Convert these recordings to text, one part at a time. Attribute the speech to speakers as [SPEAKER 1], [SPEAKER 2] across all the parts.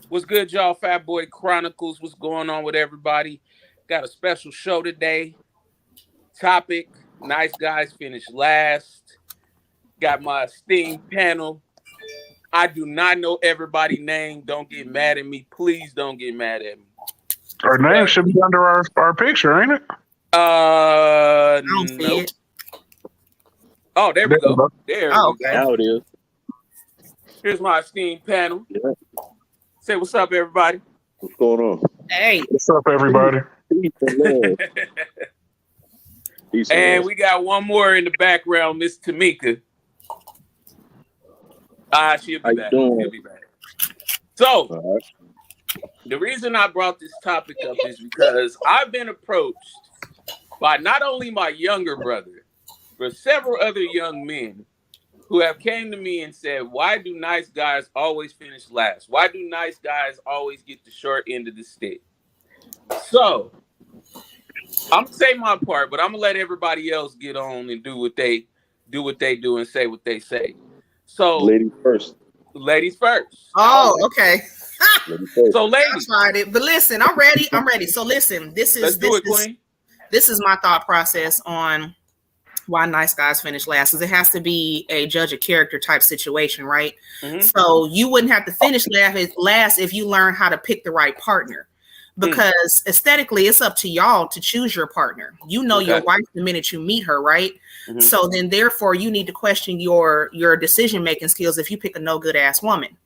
[SPEAKER 1] What's good, y'all? Fat Boy Chronicles. What's going on with everybody? Got a special show today. Topic: nice guys finish last. Got my esteemed panel. I do not know everybody's name. Don't get mad at me. Please don't get mad at me.
[SPEAKER 2] Our name should be under our picture, ain't it?
[SPEAKER 3] I don't see
[SPEAKER 1] Nope.
[SPEAKER 3] it.
[SPEAKER 1] Oh, there we go. There we go.
[SPEAKER 4] Now it is.
[SPEAKER 1] Here's my esteemed panel.
[SPEAKER 4] Yeah.
[SPEAKER 1] Say what's up, everybody.
[SPEAKER 4] What's going on?
[SPEAKER 3] Hey,
[SPEAKER 2] What's up, everybody?
[SPEAKER 4] Peace and love. Peace
[SPEAKER 1] And
[SPEAKER 4] love.
[SPEAKER 1] we got one more in the background, Miss Tamika. She'll
[SPEAKER 4] How
[SPEAKER 1] be
[SPEAKER 4] you
[SPEAKER 1] back.
[SPEAKER 4] doing?
[SPEAKER 1] She'll be back. So,
[SPEAKER 4] All right.
[SPEAKER 1] the reason I brought this topic up is because I've been approached by not only my younger brother, but several other young men who have came to me and said, why do nice guys always finish last? Why do nice guys always get the short end of the stick? So, I'm gonna say my part, but I'm gonna let everybody else get on and do what they do and say what they say. So,
[SPEAKER 4] Ladies first.
[SPEAKER 1] ladies first.
[SPEAKER 3] oh, okay.
[SPEAKER 4] Ladies first.
[SPEAKER 1] So,
[SPEAKER 3] I
[SPEAKER 1] ladies,
[SPEAKER 3] tried it, but listen, I'm ready. I'm ready. So listen,
[SPEAKER 1] let's do it, Queen.
[SPEAKER 3] this is my thought process on why nice guys finish last. Because it has to be a judge of character type situation, right?
[SPEAKER 1] Mhm.
[SPEAKER 3] So you wouldn't have to finish last if you learn how to pick the right partner. Because aesthetically, it's up to y'all to choose your partner. You know your
[SPEAKER 1] Okay.
[SPEAKER 3] wife the minute you meet her, right?
[SPEAKER 1] Mhm.
[SPEAKER 3] So then, therefore, you need to question your decision making skills if you pick a no good ass woman.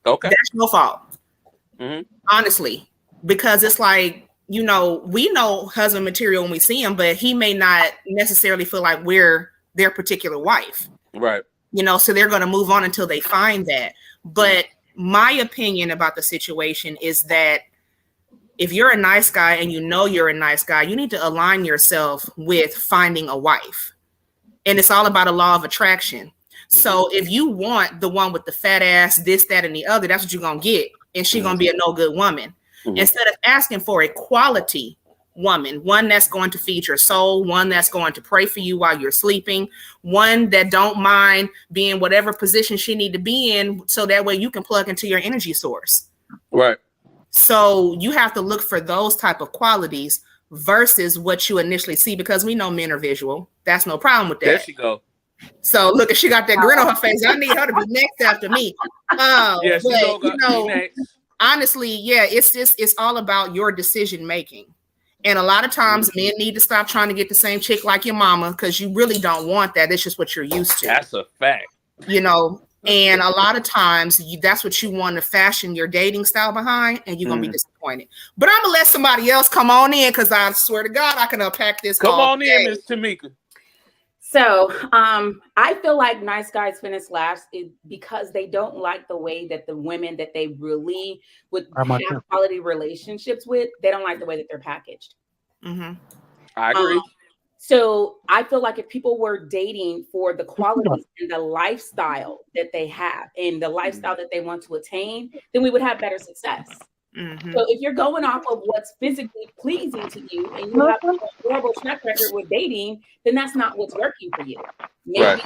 [SPEAKER 1] Okay.
[SPEAKER 3] That's your fault,
[SPEAKER 1] Mhm.
[SPEAKER 3] honestly, because it's like, we know husband material when we see him, but he may not necessarily feel like we're their particular wife.
[SPEAKER 1] Right.
[SPEAKER 3] So they're going to move on until they find that. But my opinion about the situation is that if you're a nice guy and you know you're a nice guy, you need to align yourself with finding a wife. And it's all about a law of attraction. So if you want the one with the fat ass, this, that, and the other, that's what you're going to get. And she's going to be a no good woman.
[SPEAKER 1] Mhm.
[SPEAKER 3] Instead of asking for a quality woman, one that's going to feed your soul, one that's going to pray for you while you're sleeping, one that don't mind being whatever position she need to be in, so that way you can plug into your energy source.
[SPEAKER 1] Right.
[SPEAKER 3] So you have to look for those type of qualities versus what you initially see, because we know men are visual. That's no problem with
[SPEAKER 1] There
[SPEAKER 3] that.
[SPEAKER 1] she go.
[SPEAKER 3] So look, if she got that grin on her face, I need her to be next after me.
[SPEAKER 1] Yeah, she
[SPEAKER 3] But,
[SPEAKER 1] go next.
[SPEAKER 3] honestly, yeah, it's all about your decision making. And a lot of times men need to stop trying to get the same chick like your mama, because you really don't want that. It's just what you're used to.
[SPEAKER 1] That's a fact.
[SPEAKER 3] And a lot of times that's what you want to fashion your dating style behind, and you're going to be disappointed. But I'm going to let somebody else come on in, because I swear to God, I can unpack this.
[SPEAKER 1] Come
[SPEAKER 3] all
[SPEAKER 1] on
[SPEAKER 3] day.
[SPEAKER 1] in, Miss Tamika.
[SPEAKER 5] So I feel like nice guys finish last because they don't like the way that the women that they really would have quality relationships with, they don't like the way that they're packaged.
[SPEAKER 3] Mm-hmm.
[SPEAKER 1] I agree.
[SPEAKER 5] So I feel like if people were dating for the qualities and the lifestyle that they have and the lifestyle that they want to attain, then we would have better success.
[SPEAKER 3] Mm-hmm.
[SPEAKER 5] So if you're going off of what's physically pleasing to you and you have a horrible track record with dating, then that's not what's working for you. Maybe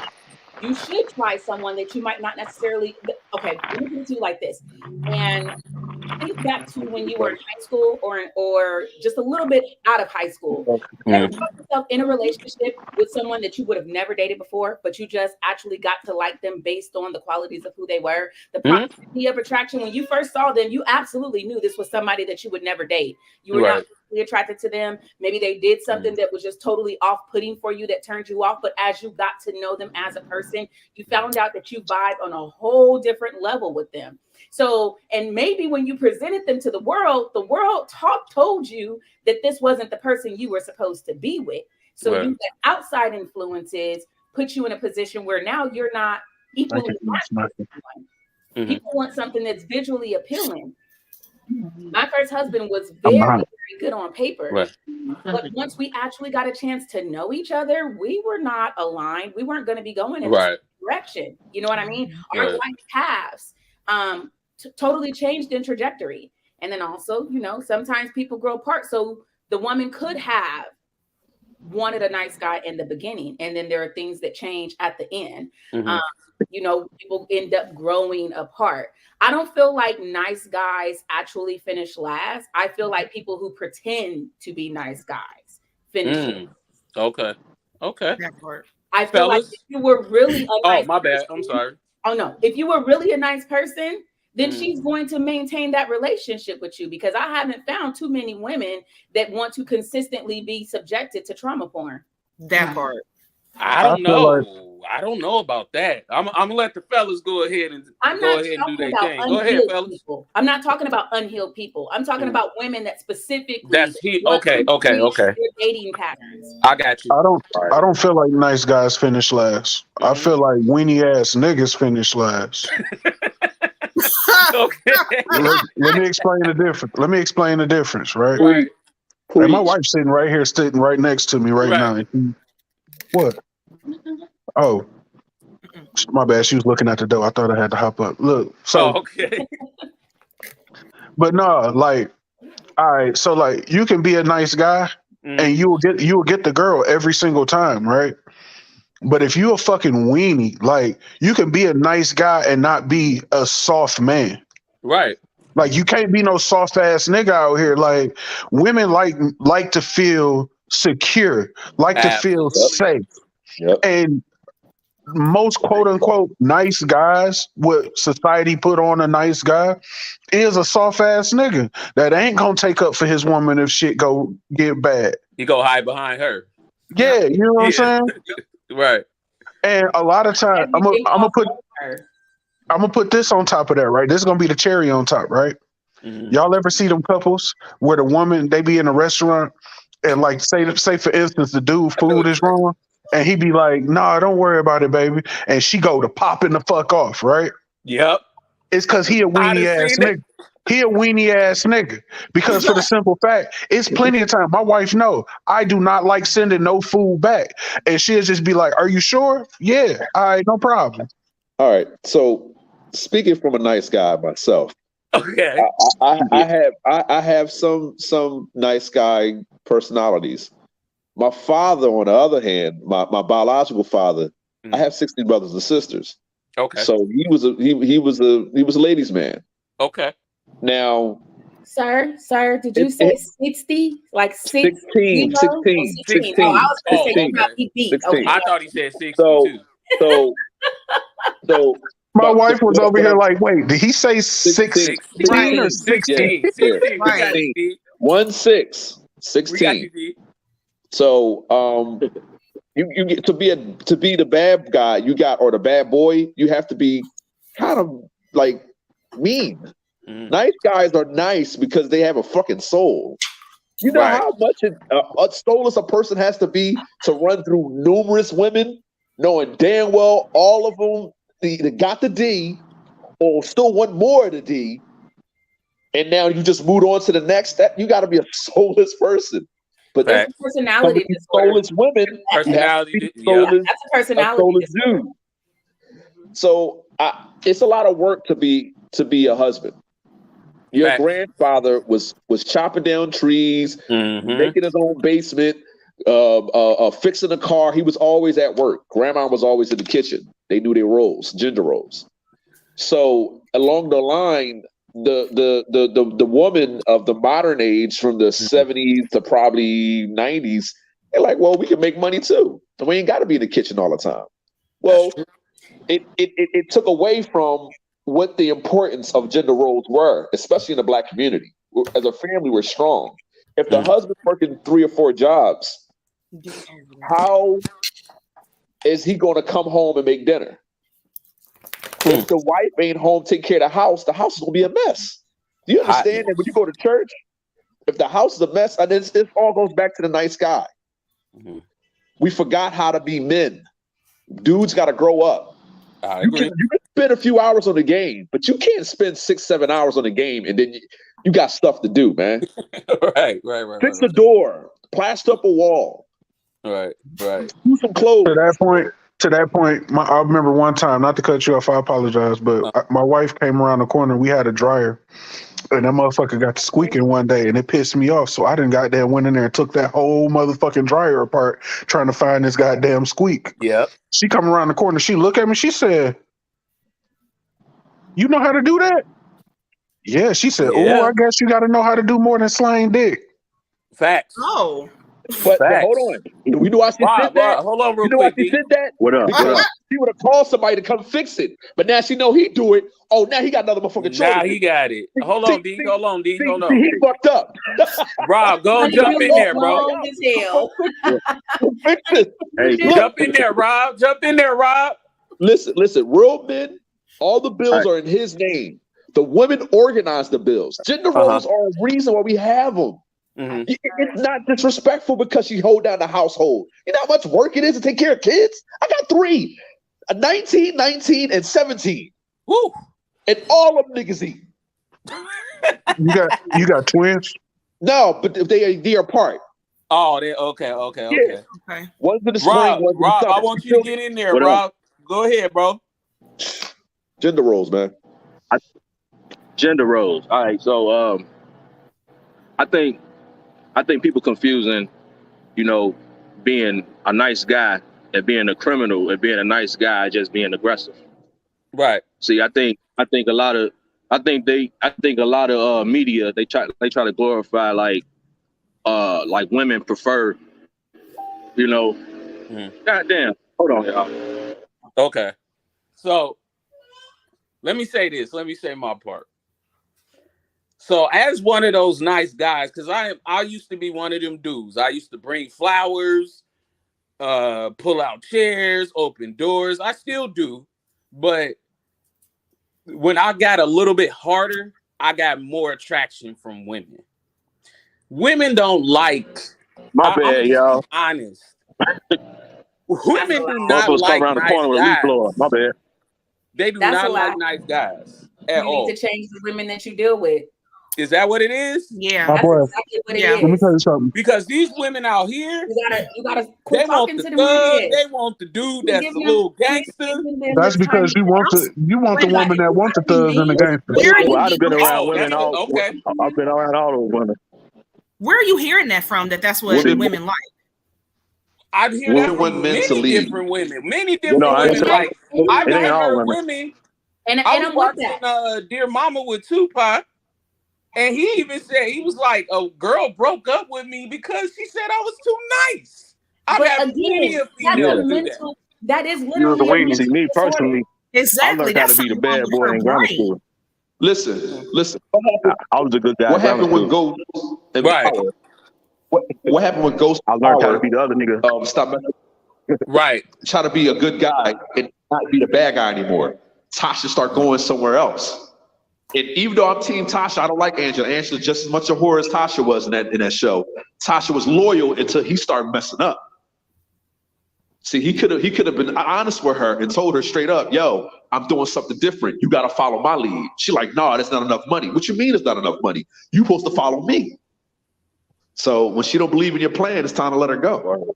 [SPEAKER 5] you should try someone that you might not necessarily. Okay, let me put it to you like this. And think back to when you were in high school or just a little bit out of high school. You ever found yourself in a relationship with someone that you would have never dated before, but you just actually got to like them based on the qualities of who they were? The proximity of attraction, when you first saw them, you absolutely knew this was somebody that you would never date. You were not really attracted to them. Maybe they did something that was just totally off-putting for you that turned you off. But as you got to know them as a person, you found out that you vibe on a whole different level with them. So, and maybe when you presented them to the world told you that this wasn't the person you were supposed to be with. So you let outside influences put you in a position where now you're not equally matched with someone. People want something that's visually appealing. My first husband was very good on paper. But once we actually got a chance to know each other, we were not aligned. We weren't going to be going in the same direction. You know what I mean? Our life paths totally changed in trajectory. And then also, sometimes people grow apart. So the woman could have wanted a nice guy in the beginning, and then there are things that change at the end.
[SPEAKER 1] Mhm.
[SPEAKER 5] You know, people end up growing apart. I don't feel like nice guys actually finish last. I feel like people who pretend to be nice guys finish last.
[SPEAKER 1] Okay.
[SPEAKER 3] That part.
[SPEAKER 5] I feel like
[SPEAKER 1] Fellas?
[SPEAKER 5] if you were really a nice
[SPEAKER 1] My bad.
[SPEAKER 5] person-
[SPEAKER 1] I'm sorry.
[SPEAKER 5] Oh no, if you were really a nice person, then
[SPEAKER 1] Mm.
[SPEAKER 5] she's going to maintain that relationship with you, because I haven't found too many women that want to consistently be subjected to trauma porn.
[SPEAKER 3] That part.
[SPEAKER 1] I don't
[SPEAKER 2] feel
[SPEAKER 1] know.
[SPEAKER 2] like-
[SPEAKER 1] I don't know about that. I'm gonna let the fellas go ahead and
[SPEAKER 5] I'm
[SPEAKER 1] go
[SPEAKER 5] not
[SPEAKER 1] ahead and do
[SPEAKER 5] talking
[SPEAKER 1] their
[SPEAKER 5] about
[SPEAKER 1] thing. Go ahead,
[SPEAKER 5] unhealed
[SPEAKER 1] fellas.
[SPEAKER 5] people. I'm not talking about unhealed people. I'm talking
[SPEAKER 1] Mm.
[SPEAKER 5] about women that specifically
[SPEAKER 1] Okay.
[SPEAKER 5] want to change their dating patterns.
[SPEAKER 1] I got you.
[SPEAKER 2] I don't feel like nice guys finish last. I
[SPEAKER 1] Mhm.
[SPEAKER 2] feel like weenie ass niggas finish last.
[SPEAKER 1] Okay.
[SPEAKER 2] Let me explain the difference. Let me explain the difference, right?
[SPEAKER 1] Right.
[SPEAKER 2] And my wife's sitting right here, sitting right next to me right now. What? Oh, my bad. She was looking at the door. I thought I had to hop up. Look, so,
[SPEAKER 1] Okay.
[SPEAKER 2] but no, like, all right. So, like, you can be a nice guy, and you will get the girl every single time, right? But if you a fucking weenie, like, you can be a nice guy and not be a soft man.
[SPEAKER 1] Right.
[SPEAKER 2] Like, you can't be no soft ass nigga out here. Like, women like to feel secure, like to feel
[SPEAKER 1] Absolutely.
[SPEAKER 2] safe.
[SPEAKER 4] Yep.
[SPEAKER 2] And most quote unquote nice guys, what society put on a nice guy, is a soft ass nigga that ain't gonna take up for his woman if shit go get bad.
[SPEAKER 1] You go hide behind her.
[SPEAKER 2] Yeah, you know what I'm saying?
[SPEAKER 1] Right.
[SPEAKER 2] And a lot of times, I'm gonna put this on top of that, right? This is gonna be the cherry on top, right?
[SPEAKER 1] Mhm.
[SPEAKER 2] Y'all ever see them couples where the woman, they be in a restaurant and, like, say for instance, the dude food is wrong and he be like, nah, don't worry about it, baby. And she go to popping the fuck off, right?
[SPEAKER 1] Yep.
[SPEAKER 2] It's because he a weenie ass nigga. He a weenie ass nigga. Because for the simple fact, it's plenty of time. My wife know I do not like sending no food back. And she'll just be like, are you sure? Yeah. All right, no problem.
[SPEAKER 4] All right. So speaking from a nice guy myself,
[SPEAKER 1] Okay.
[SPEAKER 4] I have some nice guy personalities. My father, on the other hand, my biological father, I have 16 brothers and sisters.
[SPEAKER 1] Okay.
[SPEAKER 4] So he was a ladies' man.
[SPEAKER 1] Okay.
[SPEAKER 4] Now,
[SPEAKER 5] Sir, did you say 60? Like
[SPEAKER 4] 16.
[SPEAKER 5] 16. Oh, I was going to say you got me beat.
[SPEAKER 4] 16.
[SPEAKER 5] Okay.
[SPEAKER 1] I thought he said 62.
[SPEAKER 4] So
[SPEAKER 2] my wife was over here like, wait, did he say 16 or
[SPEAKER 1] 16. 16.
[SPEAKER 3] Right.
[SPEAKER 4] 16.
[SPEAKER 1] We got you, D.
[SPEAKER 4] So you get to be the bad guy or the bad boy, you have to be kind of like mean. Nice guys are nice because they have a fucking soul. You know how much a soulless a person has to be to run through numerous women, knowing damn well all of them either got the D or still want more of the D, and now you just moved on to the next step. You got to be a soulless person. But
[SPEAKER 5] that's a personality disorder.
[SPEAKER 4] Soulless women,
[SPEAKER 1] personality.
[SPEAKER 5] That's a personality disorder.
[SPEAKER 4] dude. So it's a lot of work to be a husband. Your grandfather was chopping down trees, making his own basement, fixing a car. He was always at work. Grandma was always in the kitchen. They knew their roles, gender roles. So along the line, the woman of the modern age from the 70s to probably 90s, they're like, well, we can make money too. And we ain't got to be in the kitchen all the time. Well, it took away from what the importance of gender roles were, especially in the Black community. As a family, we're strong. If the husband's working 3 or 4 jobs, how is he going to come home and make dinner? If the wife ain't home taking care of the house is going to be a mess. Do you understand that when you go to church, if the house is a mess, and it all goes back to the nice guy. We forgot how to be men. Dudes got to grow up. You can spend a few hours on the game, but you can't spend 6-7 hours on the game and then you got stuff to do, man.
[SPEAKER 1] Right.
[SPEAKER 4] Fix a door, plaster up a wall.
[SPEAKER 1] Right.
[SPEAKER 4] Do some clothes.
[SPEAKER 2] To that point, I remember one time, not to cut you off, I apologize, but my wife came around the corner. We had a dryer And that motherfucker got to squeaking one day, and it pissed me off. So I done goddamn went in there and took that whole motherfucking dryer apart, trying to find this goddamn squeak.
[SPEAKER 1] Yep.
[SPEAKER 2] She come around the corner. She look at me. She said, "You know how to do that?" Yeah. She said,
[SPEAKER 1] Yeah.
[SPEAKER 2] "Oh, I guess you got to know how to do more than slaying dick."
[SPEAKER 1] Facts.
[SPEAKER 3] Oh.
[SPEAKER 4] But hold on. You know why she did that?
[SPEAKER 1] Hold on real
[SPEAKER 4] You know why
[SPEAKER 1] quick.
[SPEAKER 4] she did that?
[SPEAKER 6] What up?
[SPEAKER 4] Because she would have called somebody to come fix it. But now she know he do it. Oh, now he got another motherfucking choice.
[SPEAKER 1] Now he got it. Hold on, D. Hold on, D. Hold on.
[SPEAKER 4] He fucked up.
[SPEAKER 1] Rob, go and jump in there, bro.
[SPEAKER 5] Long as hell.
[SPEAKER 4] Fix it.
[SPEAKER 6] Hey,
[SPEAKER 1] Jump in there, Rob. Jump in there, Rob.
[SPEAKER 4] Listen. Real men, all the bills are in his name. The women organize the bills. Gender roles are a reason why we have them.
[SPEAKER 1] Mm-hmm.
[SPEAKER 4] It's not disrespectful because she hold down the household. You know how much work it is to take care of kids? I got 3, 19, 19, and 17.
[SPEAKER 1] Woo.
[SPEAKER 4] And all of them niggas eat.
[SPEAKER 2] You got twins?
[SPEAKER 4] No, but if they are apart.
[SPEAKER 1] Oh, they okay.
[SPEAKER 3] Okay.
[SPEAKER 4] One's in the spring,
[SPEAKER 1] Rob,
[SPEAKER 4] one's in the
[SPEAKER 1] Rob,
[SPEAKER 4] summer.
[SPEAKER 1] I want you to get in there,
[SPEAKER 6] What
[SPEAKER 1] Rob. Go ahead, bro.
[SPEAKER 4] Gender roles, man.
[SPEAKER 6] Gender roles. All right, so I think people confusing, being a nice guy and being a criminal and being a nice guy just being aggressive.
[SPEAKER 1] Right.
[SPEAKER 6] See, I think a lot of media they try to glorify like women prefer, Goddamn. Hold on, y'all.
[SPEAKER 1] Okay. So let me say this. Let me say my part. So as one of those nice guys, because I used to be one of them dudes. I used to bring flowers, pull out chairs, open doors. I still do. But when I got a little bit harder, I got more attraction from women. Women don't like.
[SPEAKER 6] My bad, y'all.
[SPEAKER 1] Honest. Women do not
[SPEAKER 6] Motherfuckers
[SPEAKER 1] like
[SPEAKER 6] come around the
[SPEAKER 1] nice
[SPEAKER 6] corner with a leaf
[SPEAKER 1] guys.
[SPEAKER 6] blower. My bad.
[SPEAKER 1] They do
[SPEAKER 5] That's
[SPEAKER 1] not
[SPEAKER 5] a lie.
[SPEAKER 1] like nice guys at
[SPEAKER 5] You
[SPEAKER 1] all.
[SPEAKER 5] need to change the women that you deal with.
[SPEAKER 1] Is that what it is?
[SPEAKER 3] Yeah.
[SPEAKER 2] My
[SPEAKER 5] That's
[SPEAKER 2] boy,
[SPEAKER 5] exactly what
[SPEAKER 3] Yeah.
[SPEAKER 5] it
[SPEAKER 2] let me
[SPEAKER 5] is.
[SPEAKER 2] tell you something.
[SPEAKER 1] Because these women out here,
[SPEAKER 5] You gotta
[SPEAKER 1] they
[SPEAKER 5] quit
[SPEAKER 1] want
[SPEAKER 5] talking
[SPEAKER 1] the
[SPEAKER 5] to them.
[SPEAKER 1] thug, they want the dude that's a little gangster.
[SPEAKER 2] That's because you want the woman that wants the thugs and the gangsters.
[SPEAKER 3] Where are you
[SPEAKER 6] Well, I'd have been
[SPEAKER 3] getting
[SPEAKER 6] around
[SPEAKER 1] Oh,
[SPEAKER 6] women
[SPEAKER 1] that's
[SPEAKER 6] all.
[SPEAKER 1] okay.
[SPEAKER 6] I've been around all those women.
[SPEAKER 3] Where are you hearing that from? That's what
[SPEAKER 4] Women-
[SPEAKER 3] women like.
[SPEAKER 1] I hear
[SPEAKER 4] Women
[SPEAKER 1] that
[SPEAKER 4] want
[SPEAKER 1] from
[SPEAKER 4] men to
[SPEAKER 1] many
[SPEAKER 4] lead.
[SPEAKER 1] different women. Many different
[SPEAKER 6] I ain't
[SPEAKER 1] women.
[SPEAKER 6] saying-
[SPEAKER 1] Like I've
[SPEAKER 6] it ain't all
[SPEAKER 1] heard
[SPEAKER 6] women.
[SPEAKER 1] women.
[SPEAKER 5] And
[SPEAKER 1] I was
[SPEAKER 5] I'm with that.
[SPEAKER 1] watching Dear Mama with Tupac, and he even said he was like, a girl broke up with me because she said I was too nice. I've
[SPEAKER 5] But
[SPEAKER 1] had plenty
[SPEAKER 5] again,
[SPEAKER 1] of
[SPEAKER 5] that's
[SPEAKER 1] females
[SPEAKER 5] a
[SPEAKER 1] do that.
[SPEAKER 5] mental. That is
[SPEAKER 6] You was
[SPEAKER 5] literally
[SPEAKER 6] a
[SPEAKER 5] a
[SPEAKER 6] weenie.
[SPEAKER 5] mental
[SPEAKER 6] See, me
[SPEAKER 5] disorder.
[SPEAKER 6] personally, I
[SPEAKER 3] Exactly.
[SPEAKER 6] learned how
[SPEAKER 3] That's
[SPEAKER 6] to be the
[SPEAKER 3] something wrong
[SPEAKER 6] bad
[SPEAKER 3] with
[SPEAKER 6] boy
[SPEAKER 3] her
[SPEAKER 6] in grammar
[SPEAKER 3] brain.
[SPEAKER 6] school.
[SPEAKER 4] Listen. What happened?
[SPEAKER 6] I was a good guy.
[SPEAKER 4] What
[SPEAKER 6] in grammar
[SPEAKER 4] happened when
[SPEAKER 6] school.
[SPEAKER 4] Ghost and
[SPEAKER 1] Right.
[SPEAKER 4] Power? What happened when Ghost
[SPEAKER 6] I learned how to
[SPEAKER 4] Power
[SPEAKER 6] be the other nigga.
[SPEAKER 4] stop
[SPEAKER 1] Right.
[SPEAKER 4] trying to be a good guy and not be the bad guy anymore? Tasha start going somewhere else. And even though I'm Team Tasha, I don't like Angela. Angela's just as much a whore as Tasha was in that show. Tasha was loyal until he started messing up. See, he could have been honest with her and told her straight up, yo, I'm doing something different. You got to follow my lead. She like, no, that's not enough money. What you mean it's not enough money? You supposed to follow me. So when she don't believe in your plan, it's time to let her go.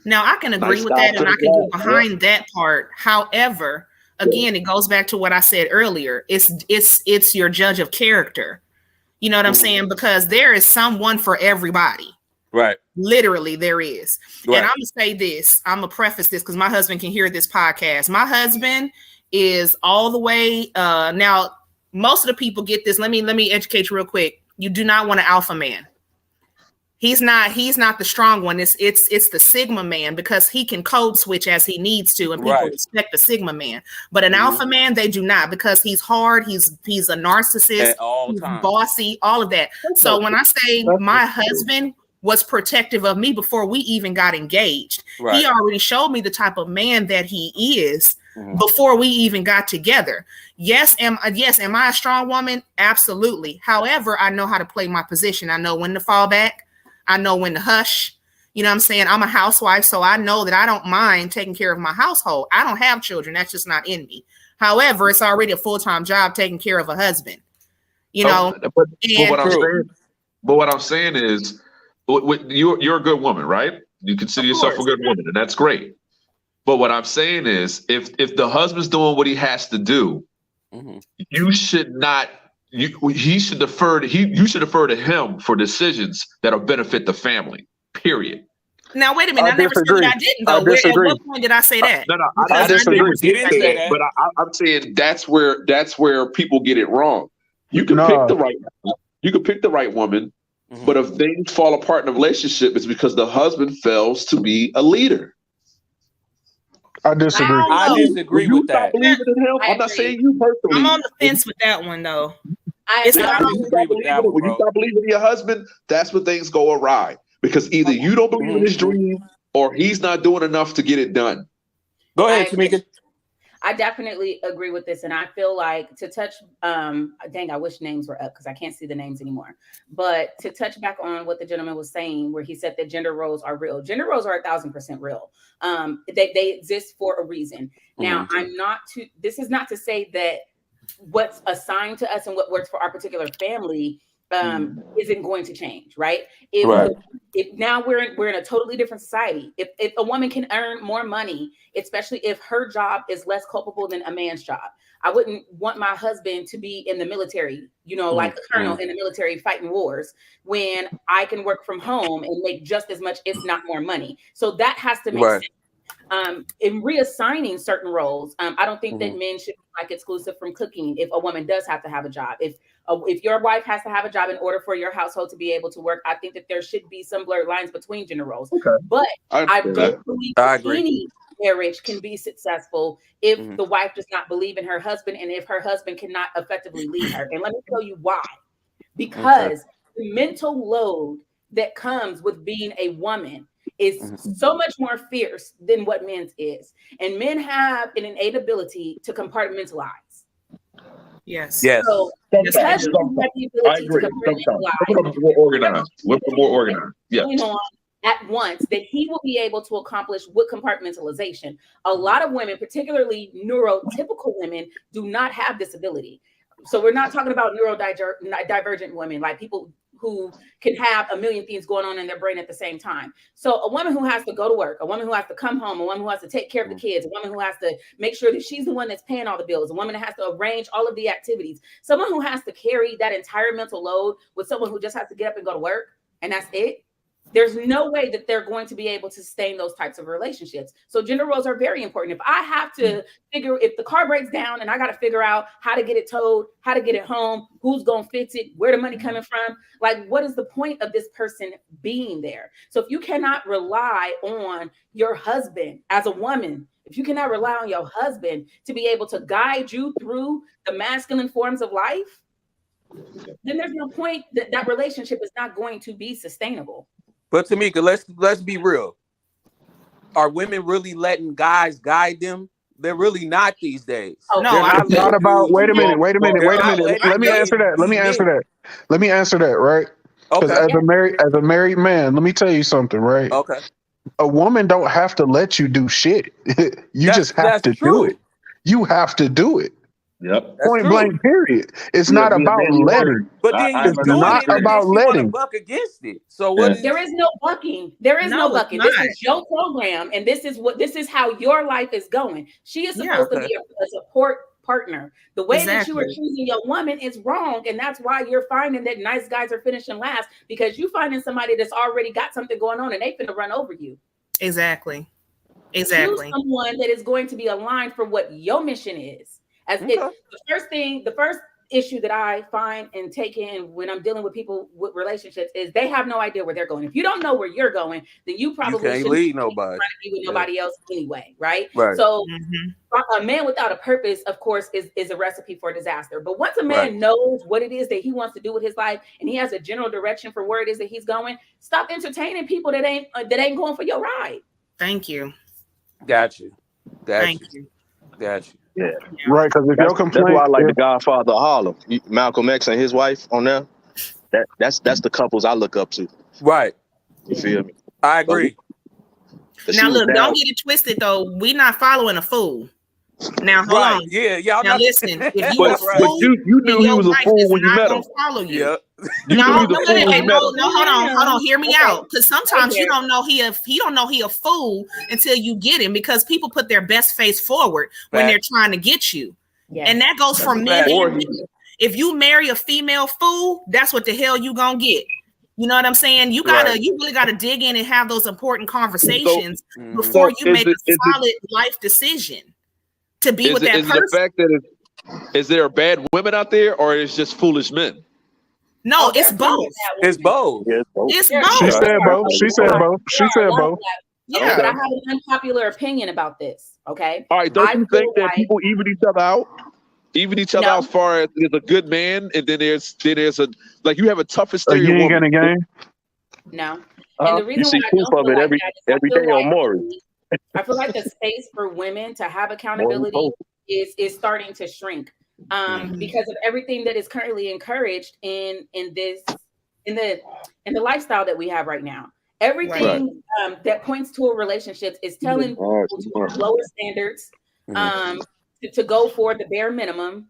[SPEAKER 3] Now I can agree
[SPEAKER 4] Nice
[SPEAKER 3] with
[SPEAKER 4] style
[SPEAKER 3] that,
[SPEAKER 4] to
[SPEAKER 3] and
[SPEAKER 4] the
[SPEAKER 3] I can get
[SPEAKER 4] guy.
[SPEAKER 3] behind that part. However, again, it goes back to what I said earlier. It's your judge of character. You know what I'm saying? Because there is someone for everybody.
[SPEAKER 1] Right.
[SPEAKER 3] Literally, there is.
[SPEAKER 1] Right.
[SPEAKER 3] And I'm gonna say this. I'm gonna preface this because my husband can hear this podcast. My husband is all the way. Now, most of the people get this. Let me educate you real quick. You do not want an alpha man. He's not the strong one. It's the Sigma man because he can code switch as he needs to, and people
[SPEAKER 1] Right.
[SPEAKER 3] respect the Sigma man. But an alpha man, they do not, because he's hard. He's a narcissist.
[SPEAKER 1] At all
[SPEAKER 3] He's
[SPEAKER 1] times.
[SPEAKER 3] bossy. All of that. So when I say my husband was protective of me before we even got engaged,
[SPEAKER 1] Right.
[SPEAKER 3] he already showed me the type of man that he is before we even got together. Yes, am I a strong woman? Absolutely. However, I know how to play my position. I know when to fall back. I know when to hush. You know what I'm saying? I'm a housewife, so I know that I don't mind taking care of my household. I don't have children. That's just not in me. However, it's already a full-time job taking care of a husband. You know?
[SPEAKER 4] But
[SPEAKER 3] And-
[SPEAKER 4] what I'm saying is, you're a good woman, right? You consider
[SPEAKER 3] Of
[SPEAKER 4] yourself a
[SPEAKER 3] course.
[SPEAKER 4] good woman, and that's great. But what I'm saying is, if the husband's doing what he has to do,
[SPEAKER 1] Mhm.
[SPEAKER 4] you should not he should defer to you should defer to him for decisions that'll benefit the family. Period.
[SPEAKER 3] Now wait a minute. I never said that I didn't though. At what point did I say that?
[SPEAKER 4] No, I disagree.
[SPEAKER 1] You didn't say that.
[SPEAKER 4] But I'm saying that's where people get it wrong. You can pick the right woman, but if things fall apart in a relationship, it's because the husband fails to be a leader.
[SPEAKER 2] I disagree.
[SPEAKER 1] I disagree with that.
[SPEAKER 4] I'm not saying you personally.
[SPEAKER 3] I'm on the fence with that one though.
[SPEAKER 1] I disagree with that one,
[SPEAKER 4] when you stop believing in your husband, that's when things go awry. Because either you don't believe in his dream or he's not doing enough to get it done.
[SPEAKER 1] Go ahead, Tamika.
[SPEAKER 5] I definitely agree with this. And I feel like to touch, dang, I wish names were up because I can't see the names anymore. But to touch back on what the gentleman was saying, where he said that gender roles are real. Gender roles are 1,000% real. They exist for a reason. Now, this is not to say that what's assigned to us and what works for our particular family isn't going to change, right? If now we're in a totally different society. If a woman can earn more money, especially if her job is less culpable than a man's job, I wouldn't want my husband to be in the military, like a colonel in the military fighting wars, when I can work from home and make just as much, if not more money. So that has to make sense. In reassigning certain roles, I don't think that men should be like exclusive from cooking if a woman does have to have a job. If your wife has to have a job in order for your household to be able to work, I think that there should be some blurred lines between gender roles. But I don't believe any marriage can be successful if the wife does not believe in her husband and if her husband cannot effectively lead her. And let me tell you why. Because the mental load that comes with being a woman is so much more fierce than what men's is. And men have an innate ability to compartmentalize.
[SPEAKER 3] Yes.
[SPEAKER 5] So because you have the ability to compartmentalize,
[SPEAKER 4] we're more organized. Yeah.
[SPEAKER 5] At once, that he will be able to accomplish with compartmentalization. A lot of women, particularly neurotypical women, do not have this ability. So we're not talking about neurodivergent women, like people who can have a million things going on in their brain at the same time. So a woman who has to go to work, a woman who has to come home, a woman who has to take care of the kids, a woman who has to make sure that she's the one that's paying all the bills, a woman that has to arrange all of the activities, someone who has to carry that entire mental load with someone who just has to get up and go to work, and that's it. There's no way that they're going to be able to sustain those types of relationships. So gender roles are very important. If I have to figure, if the car breaks down and I got to figure out how to get it towed, how to get it home, who's going to fix it, where the money coming from, like what is the point of this person being there? So if you cannot rely on your husband as a woman, if you cannot rely on your husband to be able to guide you through the masculine forms of life, then there's no point that that relationship is not going to be sustainable.
[SPEAKER 1] But Tamika, let's be real. Are women really letting guys guide them? They're really not these days.
[SPEAKER 3] Oh, no,
[SPEAKER 2] it's not about. Wait a minute. Let me answer that. Right? Because as a married man, let me tell you something. Right?
[SPEAKER 1] Okay.
[SPEAKER 2] A woman don't have to let you do shit. You just have to do it. You have to do it.
[SPEAKER 4] Yep.
[SPEAKER 2] Point blank. Period. It's not about letting.
[SPEAKER 1] But then
[SPEAKER 2] it's not about letting.
[SPEAKER 1] Buck against it. So what?
[SPEAKER 5] There is no bucking. There is no bucking. This is your program, and this is how your life is going. She is supposed to be a support partner. The way that you are choosing your woman is wrong, and that's why you're finding that nice guys are finishing last, because you finding somebody that's already got something going on and they finna run over you. Exactly. Choose someone that is going to be aligned for what your mission is. The first issue that I find and take in when I'm dealing with people with relationships is they have no idea where they're going. If you don't know where you're going, then you probably
[SPEAKER 1] can't lead nobody.
[SPEAKER 5] Trying to be with nobody else anyway, right?
[SPEAKER 1] Right.
[SPEAKER 5] So a man without a purpose, of course, is a recipe for disaster. But once a man knows what it is that he wants to do with his life and he has a general direction for where it is that he's going, stop entertaining people that ain't going for your ride.
[SPEAKER 3] Thank you.
[SPEAKER 1] Got you.
[SPEAKER 6] Yeah.
[SPEAKER 2] Right, because if your complaint,
[SPEAKER 6] that's why I like The Godfather of Harlem, Malcolm X and his wife on there. That's the couples I look up to.
[SPEAKER 1] Right.
[SPEAKER 6] You feel me?
[SPEAKER 1] I agree.
[SPEAKER 3] Now look, don't get it twisted though. We're not following a fool. Now hold on.
[SPEAKER 1] Yeah, y'all.
[SPEAKER 3] Now listen, if you a fool,
[SPEAKER 6] but you knew he was a fool when you met him.
[SPEAKER 3] Follow you.
[SPEAKER 1] Yeah.
[SPEAKER 3] No, hold on. Hear me out. Because sometimes you don't know he a fool until you get him, because people put their best face forward when they're trying to get you, and that goes from men and women. If you marry a female fool, that's what the hell you gonna get. You know what I'm saying? You really gotta dig in and have those important conversations before you make a solid life decision to be with that person.
[SPEAKER 4] Is the fact that is there bad women out there, or is just foolish men?
[SPEAKER 3] No, it's both.
[SPEAKER 1] It's both.
[SPEAKER 3] It's both.
[SPEAKER 2] She said both. She said both. She said both.
[SPEAKER 3] Yeah,
[SPEAKER 5] but I have an unpopular opinion about this. Okay.
[SPEAKER 4] All right. Don't you think that people even each other out? Even each other out as far as there's a good man, and then there's a like you have a tough exterior
[SPEAKER 2] you ain't
[SPEAKER 4] woman.
[SPEAKER 2] got a game.
[SPEAKER 5] No. And the reason
[SPEAKER 6] you see
[SPEAKER 5] why
[SPEAKER 6] proof of it every day on Maury.
[SPEAKER 5] I feel like the space for women to have accountability is starting to shrink because of everything that is currently encouraged in the lifestyle that we have right now. Everything that points to a relationship is telling people to have lower standards, to go for the bare minimum.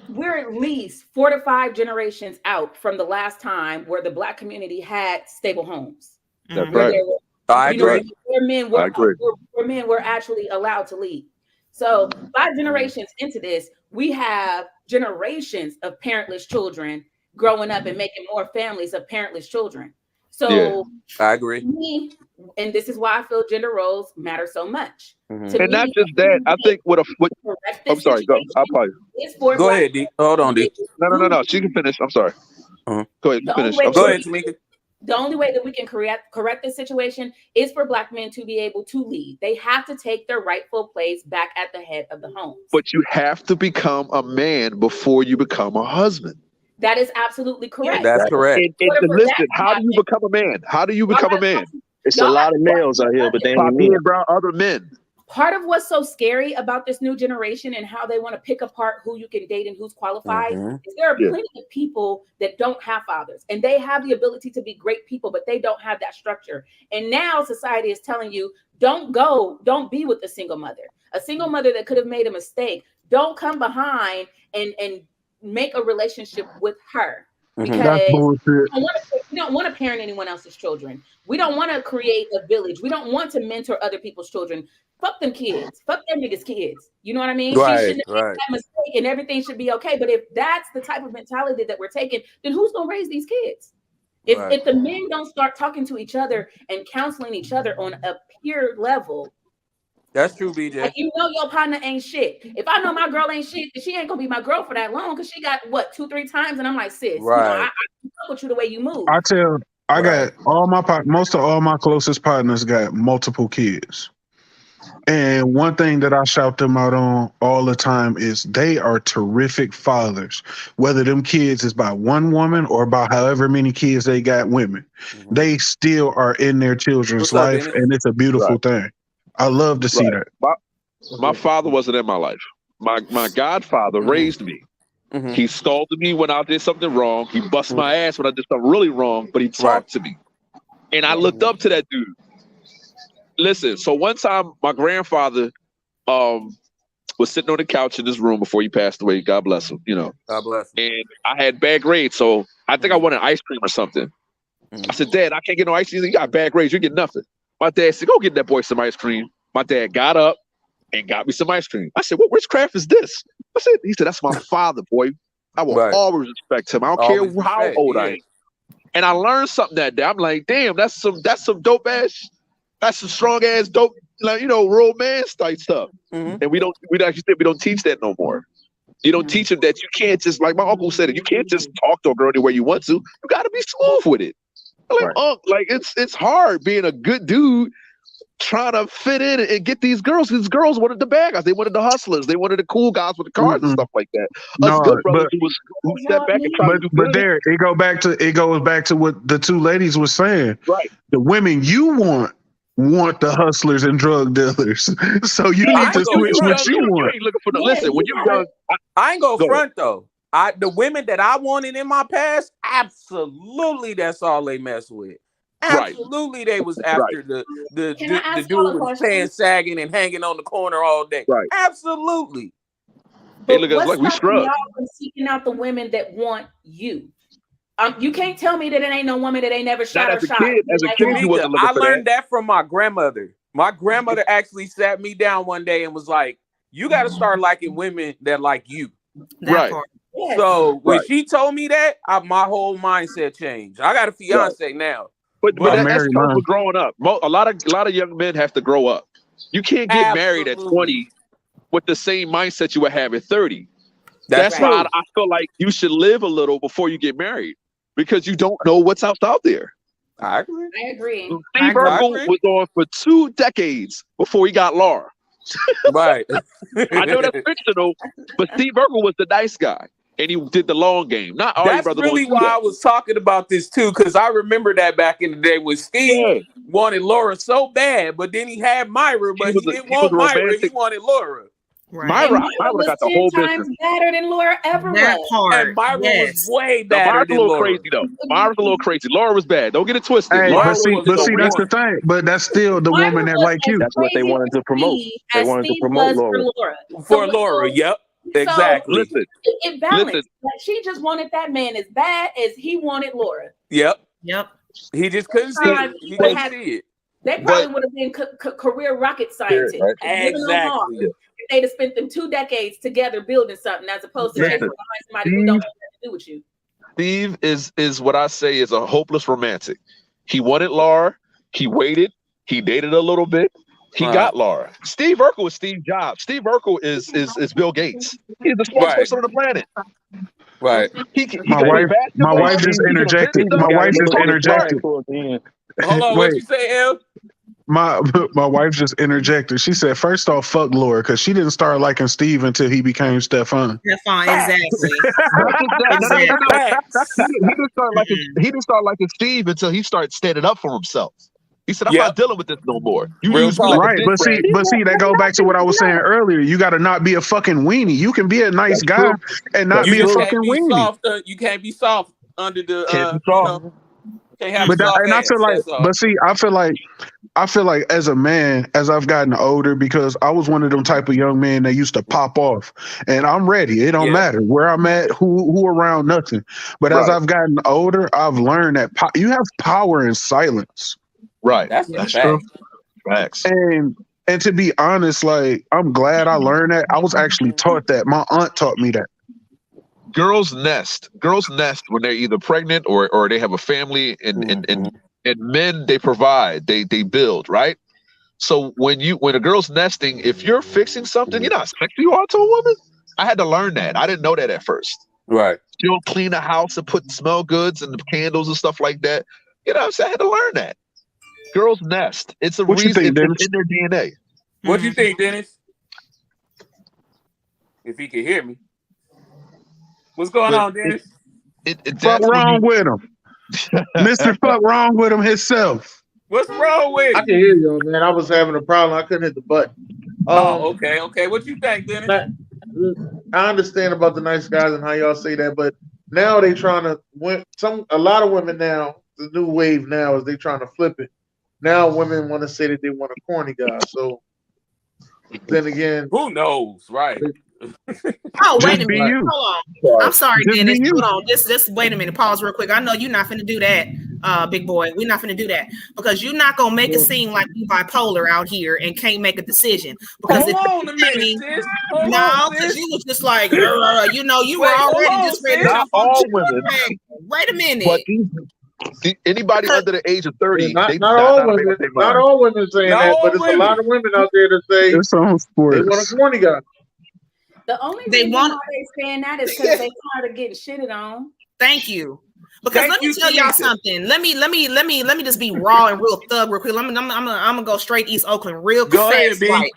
[SPEAKER 5] We're at least 4 to 5 generations out from the last time where the Black community had stable homes.
[SPEAKER 4] That's right.
[SPEAKER 1] I agree.
[SPEAKER 5] Where men were actually allowed to lead. So 5 generations into this, we have generations of parentless children growing up and making more families of parentless children. So
[SPEAKER 1] I agree.
[SPEAKER 5] And this is why I feel gender roles matter so much.
[SPEAKER 4] And not just that, I think I'm sorry, go. I'll probably
[SPEAKER 1] go ahead, D. Hold on, D.
[SPEAKER 4] No. She can finish. I'm sorry. Go ahead, finish.
[SPEAKER 1] Go ahead, Tamika.
[SPEAKER 5] The only way that we can correct this situation is for Black men to be able to lead. They have to take their rightful place back at the head of the home.
[SPEAKER 4] But you have to become a man before you become a husband.
[SPEAKER 5] That is absolutely correct.
[SPEAKER 1] That's correct.
[SPEAKER 4] Listen, how do you become a man? How do you become a man?
[SPEAKER 6] It's a lot of males out here, but they ain't
[SPEAKER 4] being around other men.
[SPEAKER 5] Part of what's so scary about this new generation and how they want to pick apart who you can date and who's qualified is there are plenty of people that don't have fathers and they have the ability to be great people, but they don't have that structure. And now society is telling you, don't be with a single mother that could have made a mistake. Don't come behind and make a relationship with her. Because we don't want to parent anyone else's children. We don't want to create a village. We don't want to mentor other people's children. Fuck them kids. Fuck them niggas' kids. You know what I mean?
[SPEAKER 1] Right,
[SPEAKER 5] she shouldn't make that mistake and everything should be okay. But if that's the type of mentality that we're taking, then who's going to raise these kids? If the men don't start talking to each other and counseling each other on a peer level.
[SPEAKER 1] That's true, BJ.
[SPEAKER 5] Like, you know your partner ain't shit. If I know my girl ain't shit, she ain't gonna be my girl for that long because she got 2-3 times, and I'm like, sis, I fuck with you the way you move.
[SPEAKER 2] I got most of all my closest partners got multiple kids, and one thing that I shout them out on all the time is they are terrific fathers. Whether them kids is by one woman or by however many kids they got women, they still are in their children's life, and it's a beautiful thing. I love to see that.
[SPEAKER 4] My father wasn't in my life. My godfather raised me. He scolded me when I did something wrong. He busted my ass when I did something really wrong, but he talked to me. And I looked up to that dude. Listen, so one time my grandfather was sitting on the couch in this room before he passed away. God bless him,
[SPEAKER 1] God bless him.
[SPEAKER 4] And I had bad grades, so I think I wanted ice cream or something. I said, Dad, I can't get no ice cream. You got bad grades. You get nothing. My dad said, go get that boy some ice cream. My dad got up and got me some ice cream. I said, what witchcraft is this? He said, that's my father, boy. I will always respect him. I don't care how old I am. And I learned something that day. I'm like, damn, that's some dope ass, that's some strong ass dope, romance type stuff. And we don't teach that no more. You don't teach them that you can't just, like my uncle said, you can't just talk to a girl anywhere you want to. You got to be smooth with it. It's hard being a good dude trying to fit in and get these girls. These girls wanted the bad guys. They wanted the hustlers. They wanted the cool guys with the cars and stuff like that. Good brothers who step back and try to do good.
[SPEAKER 2] But there, it goes back to what the two ladies were saying.
[SPEAKER 4] Right.
[SPEAKER 2] The women you want the hustlers and drug dealers. So you need to switch what you want.
[SPEAKER 4] You ain't looking for the listen. When you're young,
[SPEAKER 1] I ain't gonna front though. The women that I wanted in my past, absolutely, that's all they mess with. Absolutely, they was after the dude with pants sagging and hanging on the corner all day.
[SPEAKER 4] Right.
[SPEAKER 1] Absolutely.
[SPEAKER 4] Hey, look at us like we scrub.
[SPEAKER 5] Y'all from seeking out the women that want you. You can't tell me that it ain't no woman that ain't never shot or shot.
[SPEAKER 4] As a kid, you wasn't looking
[SPEAKER 1] I
[SPEAKER 4] for
[SPEAKER 1] learned that from my grandmother. My grandmother actually sat me down one day and was like, you got to start liking women that like you.
[SPEAKER 4] Right.
[SPEAKER 5] Yes.
[SPEAKER 1] So when she told me that, my whole mindset changed. I got a fiance now.
[SPEAKER 4] But
[SPEAKER 2] I'm
[SPEAKER 4] that's
[SPEAKER 2] married
[SPEAKER 4] comes
[SPEAKER 2] now.
[SPEAKER 4] with growing up. A lot of young men have to grow up. You can't get married at 20 with the same mindset you would have at 30. That's why I feel like you should live a little before you get married, because you don't know what's out there.
[SPEAKER 1] I agree.
[SPEAKER 4] Steve Urkel was on for 2 decades before he got Laura.
[SPEAKER 1] Right.
[SPEAKER 4] I know that's fictional, but Steve Urkel was the nice guy, and he did the long game. Not all
[SPEAKER 1] That's really why I was talking about this too, because I remember that back in the day when Steve wanted Laura so bad, but then he had Myra, but he didn't want Myra. He wanted Laura.
[SPEAKER 5] Right.
[SPEAKER 4] Myra
[SPEAKER 5] was
[SPEAKER 4] got the
[SPEAKER 5] 10
[SPEAKER 4] whole
[SPEAKER 5] times
[SPEAKER 4] business
[SPEAKER 5] better than Laura ever was.
[SPEAKER 1] And Myra was way better
[SPEAKER 4] Myra's
[SPEAKER 1] than
[SPEAKER 4] a little
[SPEAKER 1] Laura.
[SPEAKER 4] crazy though. Myra's a little crazy. Laura was bad. Don't get it twisted.
[SPEAKER 2] Hey,
[SPEAKER 4] Laura
[SPEAKER 2] but see, that's the thing. But that's still the woman that like you.
[SPEAKER 6] That's what they wanted to promote. They wanted to promote Laura.
[SPEAKER 1] For Laura, yep. Exactly.
[SPEAKER 4] Listen,
[SPEAKER 5] it balanced. Like, she just wanted that man as bad as he wanted Laura.
[SPEAKER 1] Yep.
[SPEAKER 3] He
[SPEAKER 1] just couldn't see it. He couldn't see it.
[SPEAKER 5] They probably would have been career rocket scientists.
[SPEAKER 4] Right.
[SPEAKER 1] Exactly.
[SPEAKER 5] If they'd have spent them 2 decades together building something, as opposed to chasing behind somebody who don't have nothing to do with you.
[SPEAKER 4] Steve is what I say is a hopeless romantic. He wanted Laura. He waited. He dated a little bit. He got Laura. Steve Urkel is Steve Jobs. Steve Urkel is Bill Gates. He's the smartest person on the planet.
[SPEAKER 1] Right.
[SPEAKER 2] My wife just interjected.
[SPEAKER 1] Hold on, what you say, El?
[SPEAKER 2] My wife just interjected. She said, first off, fuck Laura, because she didn't start liking Steve until he became Stefan.
[SPEAKER 3] Exactly.
[SPEAKER 4] He didn't start liking Steve until he started standing up for himself. He said, I'm not dealing with this no more. You use me like a
[SPEAKER 2] but see, that go back to what I was saying earlier. You got to not be a fucking weenie. You can be a nice guy and not be a fucking weenie.
[SPEAKER 1] You can't be soft under the.
[SPEAKER 2] I feel like as a man, as I've gotten older, because I was one of them type of young men that used to pop off, and I'm ready. It don't matter where I'm at, who around, nothing. But as I've gotten older, I've learned that you have power in silence.
[SPEAKER 4] Right.
[SPEAKER 1] That's true.
[SPEAKER 4] Facts.
[SPEAKER 2] And to be honest, like, I'm glad I learned that. I was actually taught that. My aunt taught me that.
[SPEAKER 4] Girls nest when they're either pregnant or they have a family, and men, they provide, they build, right? So when a girl's nesting, if you're fixing something, you know how sexy you are to a woman. I had to learn that. I didn't know that at first.
[SPEAKER 1] Right.
[SPEAKER 4] You don't clean the house and put smell goods and the candles and stuff like that. You know what I'm saying? I had to learn that. Girls nest. It's a reason. It's in their DNA.
[SPEAKER 1] What do you think, Dennis? If he can hear me. What's going on, Dennis?
[SPEAKER 2] Fuck wrong with him. Mr. Fuck wrong with him himself.
[SPEAKER 1] What's wrong with him?
[SPEAKER 7] I can hear you, man. I was having a problem. I couldn't hit the button.
[SPEAKER 1] Okay. What you think, Dennis?
[SPEAKER 7] I understand about the nice guys and how y'all say that, but now they trying to a lot of women now, the new wave now is they trying to flip it. Now women want to say that they want a corny guy. So then again,
[SPEAKER 1] who knows, right?
[SPEAKER 3] Oh, wait a minute. Hold on. I'm sorry, Dennis. Hold on. Just wait a minute. Pause real quick. I know you're not finna do that, big boy. We're not finna do that because you're not gonna make it seem like you bipolar out here and can't make a decision. Because
[SPEAKER 1] hold on a minute, sis.
[SPEAKER 3] Because you was just like, you were already just ready.
[SPEAKER 4] Not all women.
[SPEAKER 3] Wait a minute.
[SPEAKER 4] But anybody under the age of 30,
[SPEAKER 7] not all women saying that, but it's a lot of women out there that say they want a corny guy.
[SPEAKER 5] The only reason why they saying that is because they tired of getting shitted on.
[SPEAKER 3] Thank you. Because let me tell y'all something. Let me just be raw and real thug real quick. I'm gonna go straight East Oakland real quick. Go ahead, B.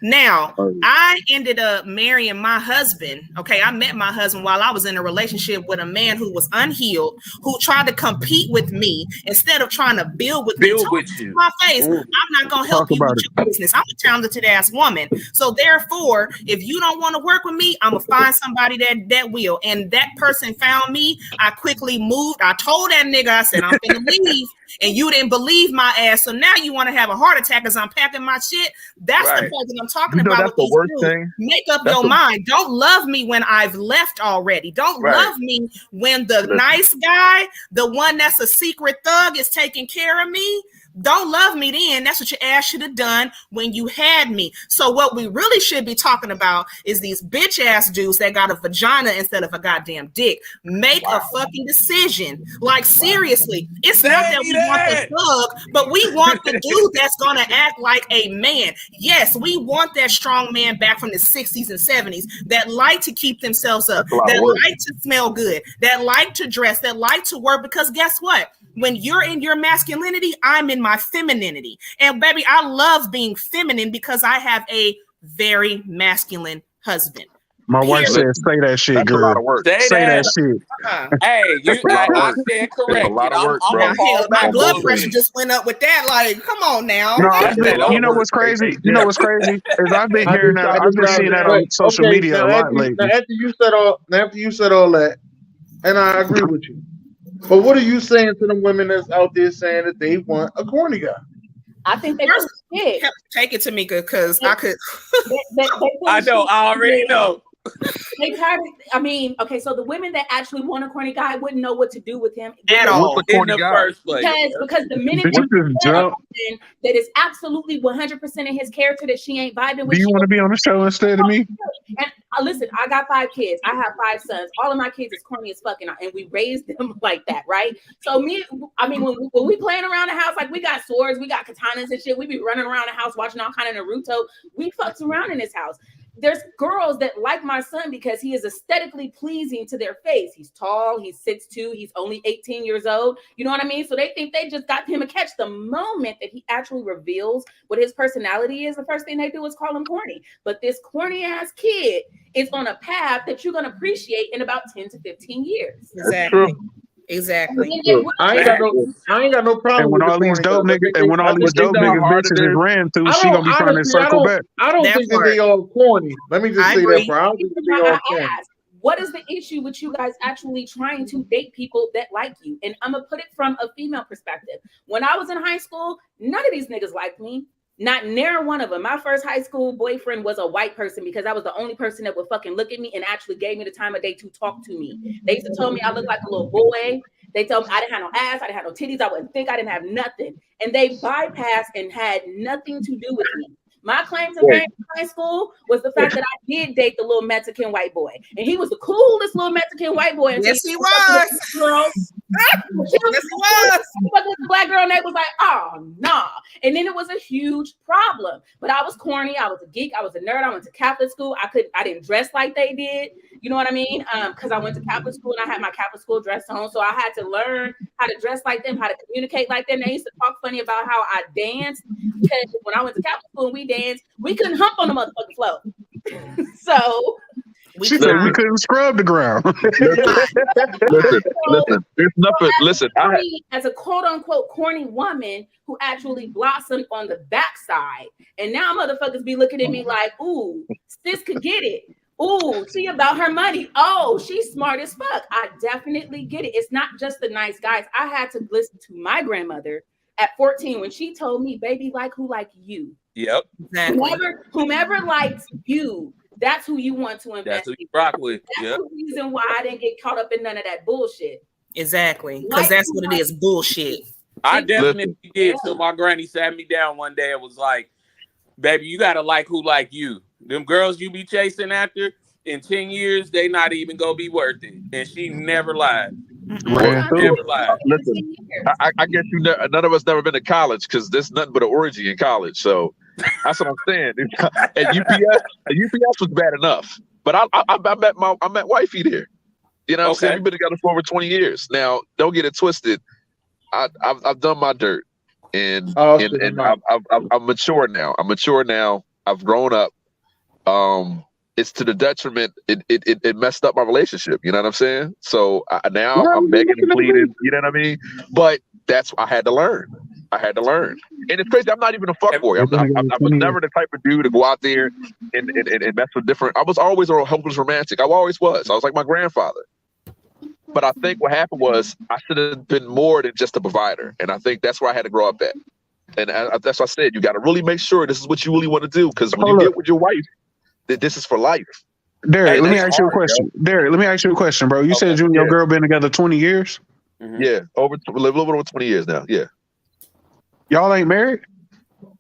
[SPEAKER 3] Now, I ended up marrying my husband. Okay, I met my husband while I was in a relationship with a man who was unhealed, who tried to compete with me instead of trying to build with me. My face, I'm not gonna help you with your business. I'm a talented ass woman. So therefore, if you don't want to work with me, I'm gonna find somebody that will. And that person found me. I quickly moved. I told that nigga, I said, I'm gonna leave. And you didn't believe my ass. So now you want to have a heart attack as I'm packing my shit. That's the person I'm talking about.
[SPEAKER 4] That's the worst thing.
[SPEAKER 3] Make up your mind. Don't love me when I've left already. Don't love me when the nice guy, the one that's a secret thug, is taking care of me. don't love me then. That's what your ass should have done when you had me. So what we really should be talking about is these bitch ass dudes that got a vagina instead of a goddamn dick. Make a fucking decision. Like, seriously, it's not that we want the thug, but we want the dude that's gonna act like a man. Yes, we want that strong man back from the 60s and 70s that like to keep themselves up, that like to smell good, that like to dress, that like to work, because guess what? When you're in your masculinity, I'm in my femininity. And baby, I love being feminine because I have a very masculine husband.
[SPEAKER 2] My wife said, "Say that shit,
[SPEAKER 6] That's
[SPEAKER 2] girl.
[SPEAKER 6] a lot of work.
[SPEAKER 1] Say
[SPEAKER 2] that shit."
[SPEAKER 1] Hey, I stand correct.
[SPEAKER 6] A lot of work, bro.
[SPEAKER 3] My blood pressure just went up with that. Like, come on now.
[SPEAKER 2] No, you know what's crazy? You know what's crazy? Is I've been hearing that. I've been seeing that on social media a lot lately.
[SPEAKER 7] After you said all that, and I agree with you. But what are you saying to the women that's out there saying that they want a corny guy?
[SPEAKER 5] I think they should
[SPEAKER 3] take it to me, because I could.
[SPEAKER 1] I know. I already know.
[SPEAKER 5] They kind of, I mean, okay, so the women that actually want a corny guy wouldn't know what to do with him
[SPEAKER 3] at all
[SPEAKER 1] in the first place.
[SPEAKER 5] Because the minute that is absolutely 100% in his character that she ain't vibing with.
[SPEAKER 2] Do you want to be on the show instead of me?
[SPEAKER 5] And listen, I got 5 kids. I have 5 sons. All of my kids is corny as fucking, and we raised them like that, right? So when we playing around the house, like we got swords, we got katanas and shit. We be running around the house watching all kind of Naruto. We fucks around in this house. There's girls that like my son because he is aesthetically pleasing to their face. He's tall, he's 6'2", he's only 18 years old. You know what I mean? So they think they just got him a catch. The moment that he actually reveals what his personality is, the first thing they do is call him corny. But this corny ass kid is on a path that you're gonna appreciate in about 10 to 15 years.
[SPEAKER 3] Exactly. Exactly.
[SPEAKER 7] I ain't got no problem.
[SPEAKER 2] And when all these dope niggas bitches ran through, she gonna be trying to circle back.
[SPEAKER 7] I don't think that they all corny. Let me just say that part. I don't think that they all corny.
[SPEAKER 5] What is the issue with you guys actually trying to date people that like you? And I'm gonna put it from a female perspective. When I was in high school, none of these niggas liked me. Not near one of them. My first high school boyfriend was a white person because I was the only person that would fucking look at me and actually gave me the time of day to talk to me. They used to tell me I looked like a little boy. They told me I didn't have no ass, I didn't have no titties, I wouldn't think, I didn't have nothing. And they bypassed and had nothing to do with me. My claim to fame in high school was the fact that I did date the little Mexican white boy. And he was the coolest little Mexican white boy.
[SPEAKER 3] Yes, he was.
[SPEAKER 5] Yes, he was. The black girl, and they was like, oh, nah. And then it was a huge problem. But I was corny. I was a geek. I was a nerd. I went to Catholic school. I didn't dress like they did. You know what I mean? Because I went to Catholic school and I had my Catholic school dress on. So I had to learn how to dress like them, how to communicate like them. They used to talk funny about how I danced. Because when I went to Catholic school and we danced, we couldn't hump on the motherfucking floor. So
[SPEAKER 2] she said we couldn't scrub the ground.
[SPEAKER 6] Listen. There's nothing. Listen,
[SPEAKER 5] as a quote unquote corny woman who actually blossomed on the backside, and now motherfuckers be looking at me like, "Ooh, sis could get it. Ooh, she about her money. Oh, she's smart as fuck." I definitely get it. It's not just the nice guys. I had to listen to my grandmother at 14 when she told me, "Baby, like who like you."
[SPEAKER 1] Yep.
[SPEAKER 3] Exactly.
[SPEAKER 5] Whomever likes you, that's who you want to invest.
[SPEAKER 1] That's who you rock with.
[SPEAKER 5] That's the reason why I didn't get caught up in none of that bullshit.
[SPEAKER 3] Exactly. Because that's what it is. Bullshit.
[SPEAKER 1] I definitely did. So my granny sat me down one day and was like, "Baby, you gotta like who like you. Them girls you be chasing after, in 10 years, they not even gonna be worth it." And she never lied. Never lied.
[SPEAKER 6] Listen, I guess none of us never been to college because there's nothing but an orgy in college. So that's what I'm saying. And UPS was bad enough, but I met wifey there. You know what I'm saying? We've been together for over 20 years. Now, don't get it twisted. I've done my dirt, and I'm mature now. I've grown up. It's to the detriment. It messed up my relationship. You know what I'm saying? So now I'm begging and pleading. You know what I mean? But I had to learn. And it's crazy. I'm not even a fuckboy. I was never the type of dude to go out there and mess with different. I was always a helpless romantic. I always was. I was like my grandfather. But I think what happened was I should have been more than just a provider. And I think that's where I had to grow up at. And that's what I said. You got to really make sure this is what you really want to do. Because when you get with your wife, this is for life.
[SPEAKER 2] Derek, let me ask you a question. Derek, let me ask you a question, bro. You said you and your girl been together 20 years?
[SPEAKER 6] Mm-hmm. Yeah, a little bit over 20 years now. Yeah.
[SPEAKER 2] Y'all ain't married?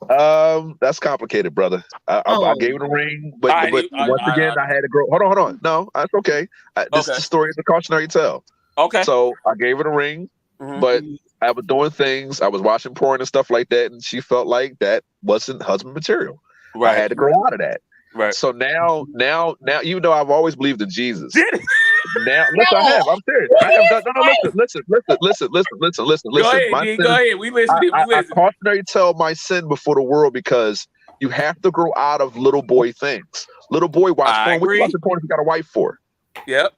[SPEAKER 8] That's complicated, brother. I gave it a ring, but once again, I had to grow. Hold on. No, that's okay. This is the story. It's a cautionary tale.
[SPEAKER 1] Okay.
[SPEAKER 8] So I gave it a ring, but I was doing things. I was watching porn and stuff like that, and she felt like that wasn't husband material. Right. I had to grow out of that. Right. So now, even though I've always believed in Jesus, now listen, I have. I'm serious. I have. No. Listen.
[SPEAKER 1] Go ahead. We listen.
[SPEAKER 8] I cautionary tell my sin before the world because you have to grow out of little boy things. Little boy watch porn. What you watching porn if you got a wife for?
[SPEAKER 1] Yep.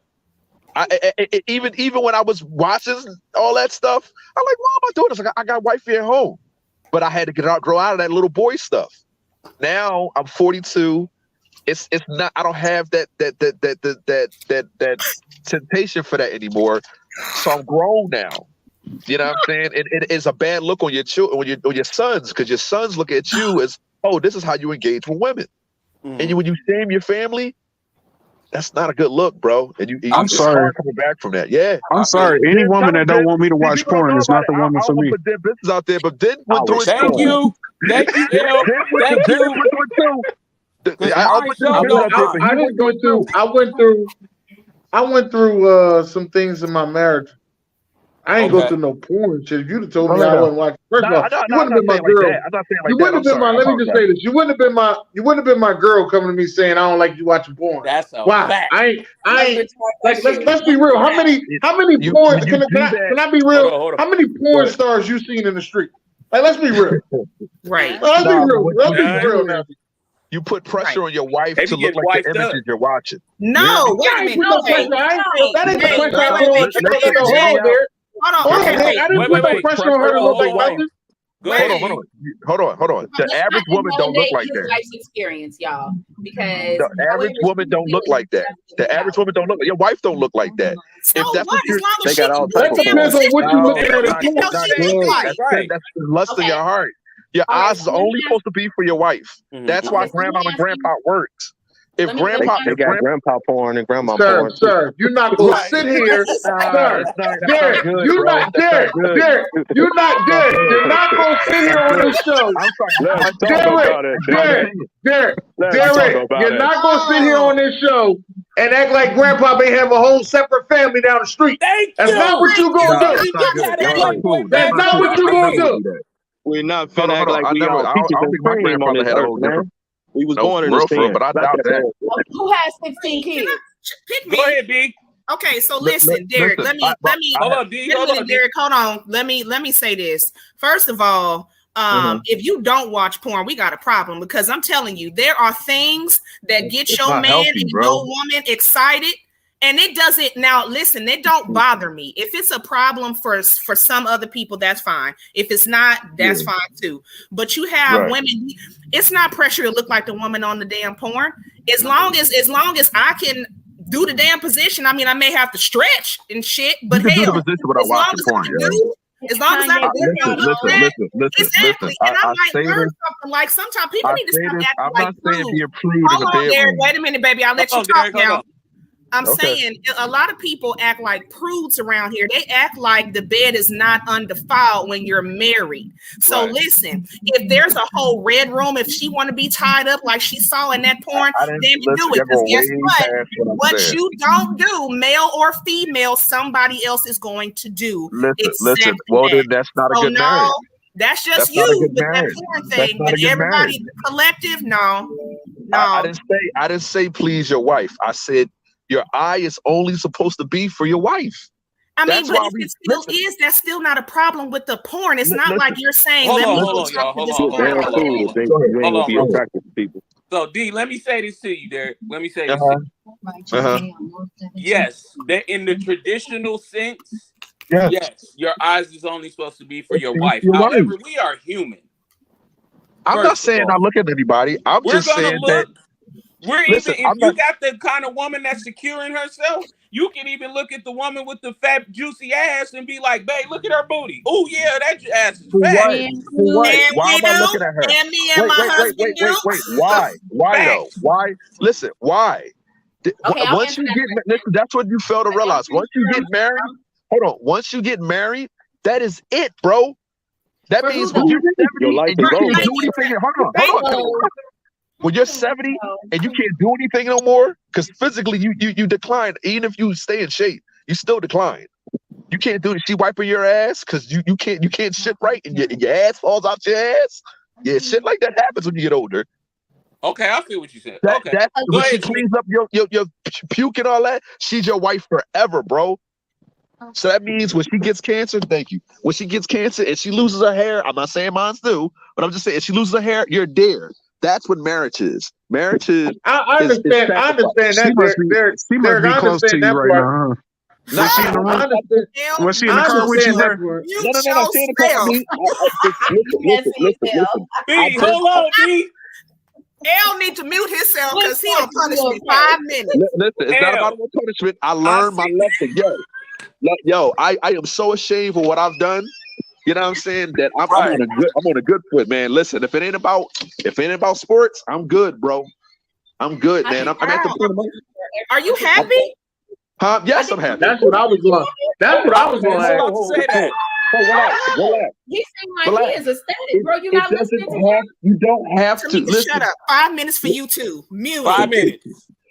[SPEAKER 8] Even when I was watching all that stuff, I'm like, why am I doing this? I got wifey at home, but I had to grow out of that little boy stuff. Now I'm 42. It's not. I don't have that temptation for that anymore. So I'm grown now. You know what I'm saying? It is a bad look on your children, on your sons, because your sons look at you as, oh, this is how you engage with women. And when you shame your family, that's not a good look, bro. And
[SPEAKER 2] I'm sorry
[SPEAKER 8] coming back from that. Yeah,
[SPEAKER 2] I'm sorry. Any woman that don't want me to watch porn is not the woman for me.
[SPEAKER 8] Put their business out there, but then went through it.
[SPEAKER 1] Thank you.
[SPEAKER 7] I went through some things in my marriage. I ain't go through no porn shit. If you'd have told me I wasn't watching, first of all, you wouldn't have been my girl. You wouldn't have been my. Let me just say this: you wouldn't have been my girl coming to me saying I don't like you watching porn.
[SPEAKER 1] That's a
[SPEAKER 7] why.
[SPEAKER 1] fact.
[SPEAKER 7] I ain't. Like, let's be real. How many porn? Can I be real?
[SPEAKER 1] Hold on.
[SPEAKER 7] How many porn stars you seen in the street? Like, let's be real.
[SPEAKER 3] Right.
[SPEAKER 7] Let's be real. Let's be real now.
[SPEAKER 8] You put pressure on your wife to look like the images you're watching.
[SPEAKER 3] No, wait a minute.
[SPEAKER 7] That ain't the pressure I put on. Hold on. I didn't put no pressure on her to look like nothing.
[SPEAKER 8] Hold on. The average woman don't look like that.
[SPEAKER 5] Life's experience, y'all, because
[SPEAKER 8] the average woman don't look like that. The average woman don't look. Your wife don't look like that.
[SPEAKER 3] So what?
[SPEAKER 8] They got all
[SPEAKER 7] types of. That depends on what you look at.
[SPEAKER 8] That's lust in your heart. Your eyes is only supposed to be for your wife. That's why grandma and grandpa works. If grandpa,
[SPEAKER 6] they got grandpa porn and grandma porn.
[SPEAKER 7] Sir, you're not gonna sit here, sir. Derek, you're not Derek. You're not Derek. You're not gonna sit here on this show. Derek, you're not gonna sit here on this show and act like grandpa may have a whole separate family down the street. That's not what you gonna do. That's not what you gonna do.
[SPEAKER 6] We're not finna act like we all peaches and cream on this earth, man. We was born in this thing,
[SPEAKER 8] but I doubt that.
[SPEAKER 5] Who has 16 kids?
[SPEAKER 3] Pick me.
[SPEAKER 1] Go ahead, B.
[SPEAKER 3] Okay, so listen, Derek. Let me.
[SPEAKER 1] Hold on, D.
[SPEAKER 3] Derek, hold on. Let me say this. First of all, if you don't watch porn, we got a problem, because I'm telling you, there are things that get your man and your woman excited. And it doesn't. Now, listen, it don't bother me. If it's a problem for some other people, that's fine. If it's not, that's fine too. But you have women. It's not pressure to look like the woman on the damn porn. As long as I can do the damn position. I mean, I may have to stretch and shit, but hell,
[SPEAKER 8] do the position without watching porn,
[SPEAKER 3] as long as I
[SPEAKER 8] listen.
[SPEAKER 3] Exactly. And I might learn something. Like, sometimes people need to stop acting
[SPEAKER 8] I'm
[SPEAKER 3] like
[SPEAKER 8] not saying be a prude.
[SPEAKER 3] Hold on, Derek. Wait a minute, baby. I'll let you talk now. I'm saying a lot of people act like prudes around here. They act like the bed is not undefiled when you're married. So listen, if there's a whole red room, if she want to be tied up like she saw in that porn, then you do it. Because guess what? What you don't do, male or female, somebody else is going to do.
[SPEAKER 8] Listen. Well, then that's not a good marriage.
[SPEAKER 3] That's just you with that porn thing. But everybody, the collective, no.
[SPEAKER 8] I didn't say please your wife. I said your eye is only supposed to be for your wife.
[SPEAKER 3] I mean, but if it still is, that's still not a problem with the porn. It's not like you're saying, let me talk to this porn.
[SPEAKER 1] So, D, let me say this to you, Derek. Let me say this to you. Yes, that in the traditional sense, yes, your eyes is only supposed to be for your wife. However, we are human.
[SPEAKER 8] I'm not saying I look at anybody. I'm just saying that.
[SPEAKER 1] If you got the kind of woman that's secure in herself, you can even look at the woman with the fat, juicy ass and be like, babe, look at her booty. Oh, yeah, that ass is fat.
[SPEAKER 8] Why am I looking at her?
[SPEAKER 3] And me and my husband
[SPEAKER 8] Wait. Why? Why, though? Why? Listen, why? Once you get married, that's what you fail to realize. Once you get married, once you get married, that is it, bro. That means when you're 70 and you can't do anything. Hold on. When you're 70 and you can't do anything no more, because physically you decline. Even if you stay in shape, you still decline. You can't do it. She wiping your ass because you can't shit right and your ass falls out your ass. Yeah, shit like that happens when you get older.
[SPEAKER 1] Okay, I feel what you said.
[SPEAKER 8] When she cleans up your puke and all that, she's your wife forever, bro. So that means when she gets cancer, thank you. When she gets cancer and she loses her hair, I'm not saying mine's do, but I'm just saying if she loses her hair, you're dead. That's what marriage is. Marriage is.
[SPEAKER 7] I understand. I understand that.
[SPEAKER 2] She must be close to you right now, huh?
[SPEAKER 7] No,
[SPEAKER 2] she in the room? Was she in the car with you?
[SPEAKER 8] No. She in the car with me. Listen.
[SPEAKER 1] B, hold on, B.
[SPEAKER 3] L need to mute himself because he gonna punish me 5 minutes.
[SPEAKER 8] Listen, it's not about no punishment. I learned my lesson. Yo, I am so ashamed for what I've done. You know what I'm saying? That I'm on a good foot, man. Listen, if it ain't about sports, I'm good, bro. I'm good, man. I'm at the point.
[SPEAKER 3] Are you happy?
[SPEAKER 8] Huh? Yes, I'm happy.
[SPEAKER 7] That's what I was going. That's what I was going
[SPEAKER 1] to say. That.
[SPEAKER 8] Relax.
[SPEAKER 5] He seems like he is ecstatic, bro. You're not listening to him.
[SPEAKER 8] You don't have to listen.
[SPEAKER 3] Shut up. 5 minutes for you too. Mute.
[SPEAKER 1] 5 minutes.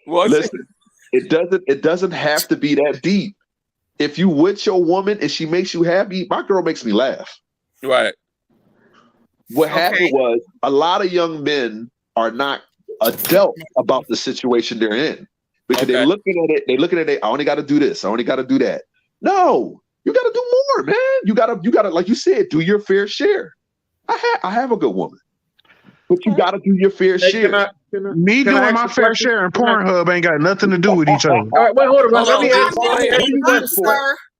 [SPEAKER 8] Listen, it doesn't have to be that deep. If you with your woman and she makes you happy, my girl makes me laugh.
[SPEAKER 1] Right.
[SPEAKER 8] What happened was a lot of young men are not adult about the situation they're in. Because they're looking at it, I only got to do this, I only got to do that. No, you got to do more, man. You gotta, like you said, do your fair share. I have a good woman, but you got to do your fair share.
[SPEAKER 2] Me doing my fair share and Pornhub ain't got nothing to do with each other.
[SPEAKER 7] All right, wait, hold on. Let me ask you a question.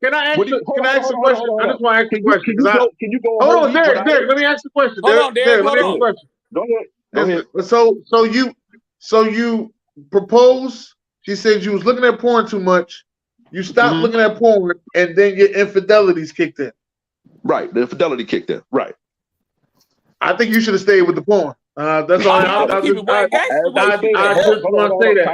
[SPEAKER 7] Can I ask a question? I just want to ask you a question.
[SPEAKER 8] Can you go?
[SPEAKER 7] Hold on, Derek. Let me ask the question.
[SPEAKER 1] Hold on, Derek.
[SPEAKER 7] Let me ask the question.
[SPEAKER 8] Go ahead.
[SPEAKER 7] So you proposed. She said you was looking at porn too much. You stopped looking at porn, and then your infidelities kicked in.
[SPEAKER 8] Right, the infidelity kicked in. Right.
[SPEAKER 7] I think you should have stayed with the porn. That's all. I just want to say that.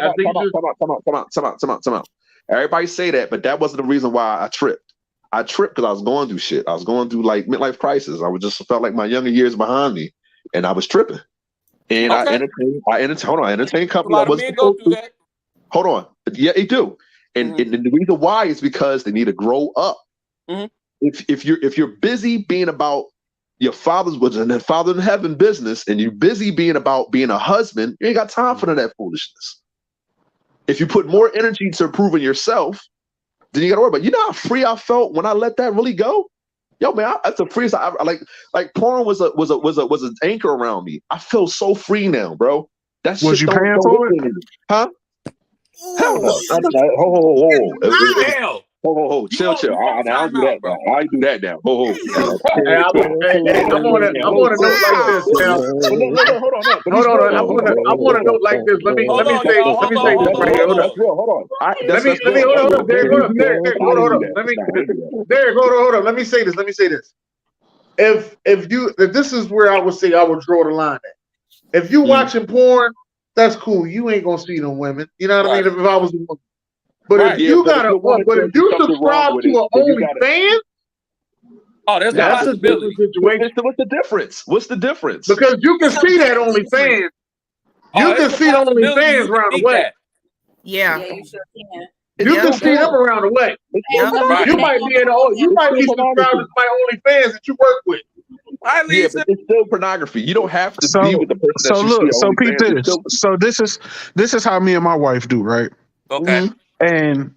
[SPEAKER 8] Come on. Everybody say that, but that wasn't the reason why I tripped. I tripped because I was going through shit. I was going through like midlife crisis. I was just felt like my younger years behind me, and I was tripping. And I entertained company. Hold on. Yeah, they do. And the reason why is because they need to grow up. Mm-hmm. If you're busy being about your father in heaven business, and you're busy being about being a husband, you ain't got time for that foolishness. If you put more energy to improving yourself, then you got to worry about. You know how free I felt when I let that really go. Yo, man, that's the freest. I like porn was an anchor around me. I feel so free now, bro. That's
[SPEAKER 2] was you paying for it?
[SPEAKER 8] Huh? Hell no. Ho, chill. I don't do that, bro. I do that now. Ho.
[SPEAKER 7] I'm on a note like this now. Hold on. I'm on a note like this. Let me say this right here. Hold on. Derek, hold on. Let me say this. If this is where I would say I would draw the line at. If you watching porn, that's cool. You ain't gonna see them women. You know what I mean? If I was a woman. But if you subscribe to an OnlyFans,
[SPEAKER 1] that's a
[SPEAKER 7] different situation.
[SPEAKER 8] What's the difference?
[SPEAKER 7] Because you can see that OnlyFans. You can see the OnlyFans around the way.
[SPEAKER 3] Yeah,
[SPEAKER 5] you sure can.
[SPEAKER 7] You can see them around the way. You might be subscribed to my OnlyFans that you work with.
[SPEAKER 8] Yeah, but it's still pornography. You don't have to be with the person that you see.
[SPEAKER 2] So peep this. So this is how me and my wife do, right?
[SPEAKER 1] Okay.
[SPEAKER 2] And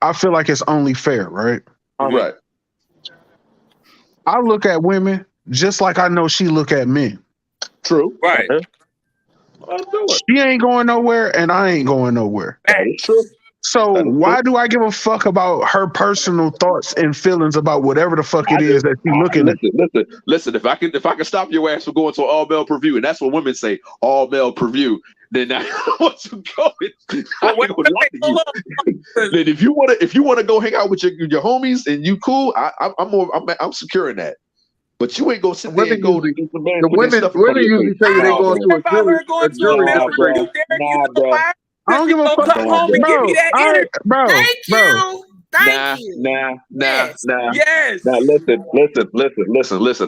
[SPEAKER 2] I feel like it's only fair, right?
[SPEAKER 8] All right.
[SPEAKER 2] I look at women just like I know she look at men.
[SPEAKER 8] True.
[SPEAKER 1] Right.
[SPEAKER 2] She ain't going nowhere, and I ain't going nowhere.
[SPEAKER 8] That's true.
[SPEAKER 2] So why do I give a fuck about her personal thoughts and feelings about whatever the fuck it is that she's looking at?
[SPEAKER 8] Listen. If I can stop your ass from going to all male per view, and that's what women say, all male per view, then I want to go. Then if you wanna go hang out with your homies and you cool, I'm securing that. But you ain't gonna sit there and go to the man.
[SPEAKER 7] The women usually tell you they going to a jury.
[SPEAKER 2] I don't give a fuck.
[SPEAKER 3] Thank Thank you.
[SPEAKER 8] Yes.
[SPEAKER 1] Yes.
[SPEAKER 8] Now listen.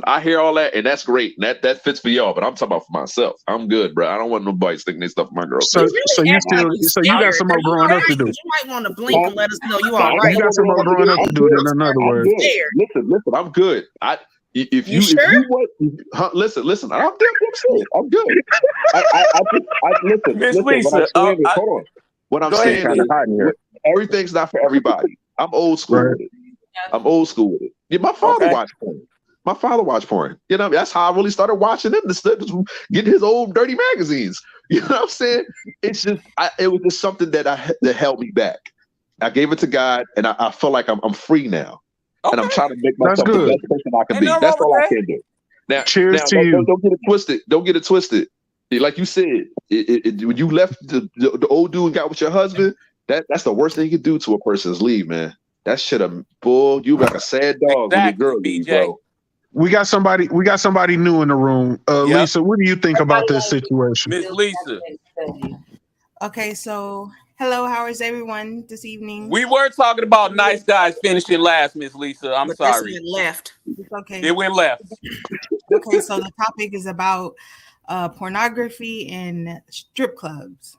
[SPEAKER 8] I hear all that, and that's great. That fits for y'all, but I'm talking about for myself. I'm good, bro. I don't want nobody sticking their stuff in my girl.
[SPEAKER 2] So you got some more growing up to do.
[SPEAKER 3] You might want to blink and let us know you all right.
[SPEAKER 2] You got some more growing up to do. In another word,
[SPEAKER 8] listen. I'm good. If you want, listen. I'm serious. I'm good. Listen.
[SPEAKER 1] Miss Lisa,
[SPEAKER 8] hold on. What I'm saying is, everything's not for everybody. I'm old school with it. Yeah, my father watched porn. You know, that's how I really started watching him. Getting his old dirty magazines. You know what I'm saying? It's just, it was just something that held me back. I gave it to God, and I feel like I'm free now, and I'm trying to make myself the best person I can be. That's all I can do. Now,
[SPEAKER 2] cheers to you.
[SPEAKER 8] Don't get it twisted. Like you said, when you left the old dude and got with your husband, that's the worst thing you can do to a person is leave, man. That shit bull. You like a sad dog when your girl leaves, bro.
[SPEAKER 2] We got somebody new in the room. Lisa, what do you think about this situation?
[SPEAKER 1] Miss Lisa.
[SPEAKER 9] Okay, so hello, how is everyone this evening?
[SPEAKER 1] We were talking about nice guys finishing last, Miss Lisa. I'm sorry.
[SPEAKER 3] It left.
[SPEAKER 9] It's okay.
[SPEAKER 1] It went left.
[SPEAKER 9] Okay, so the topic is about pornography and strip clubs.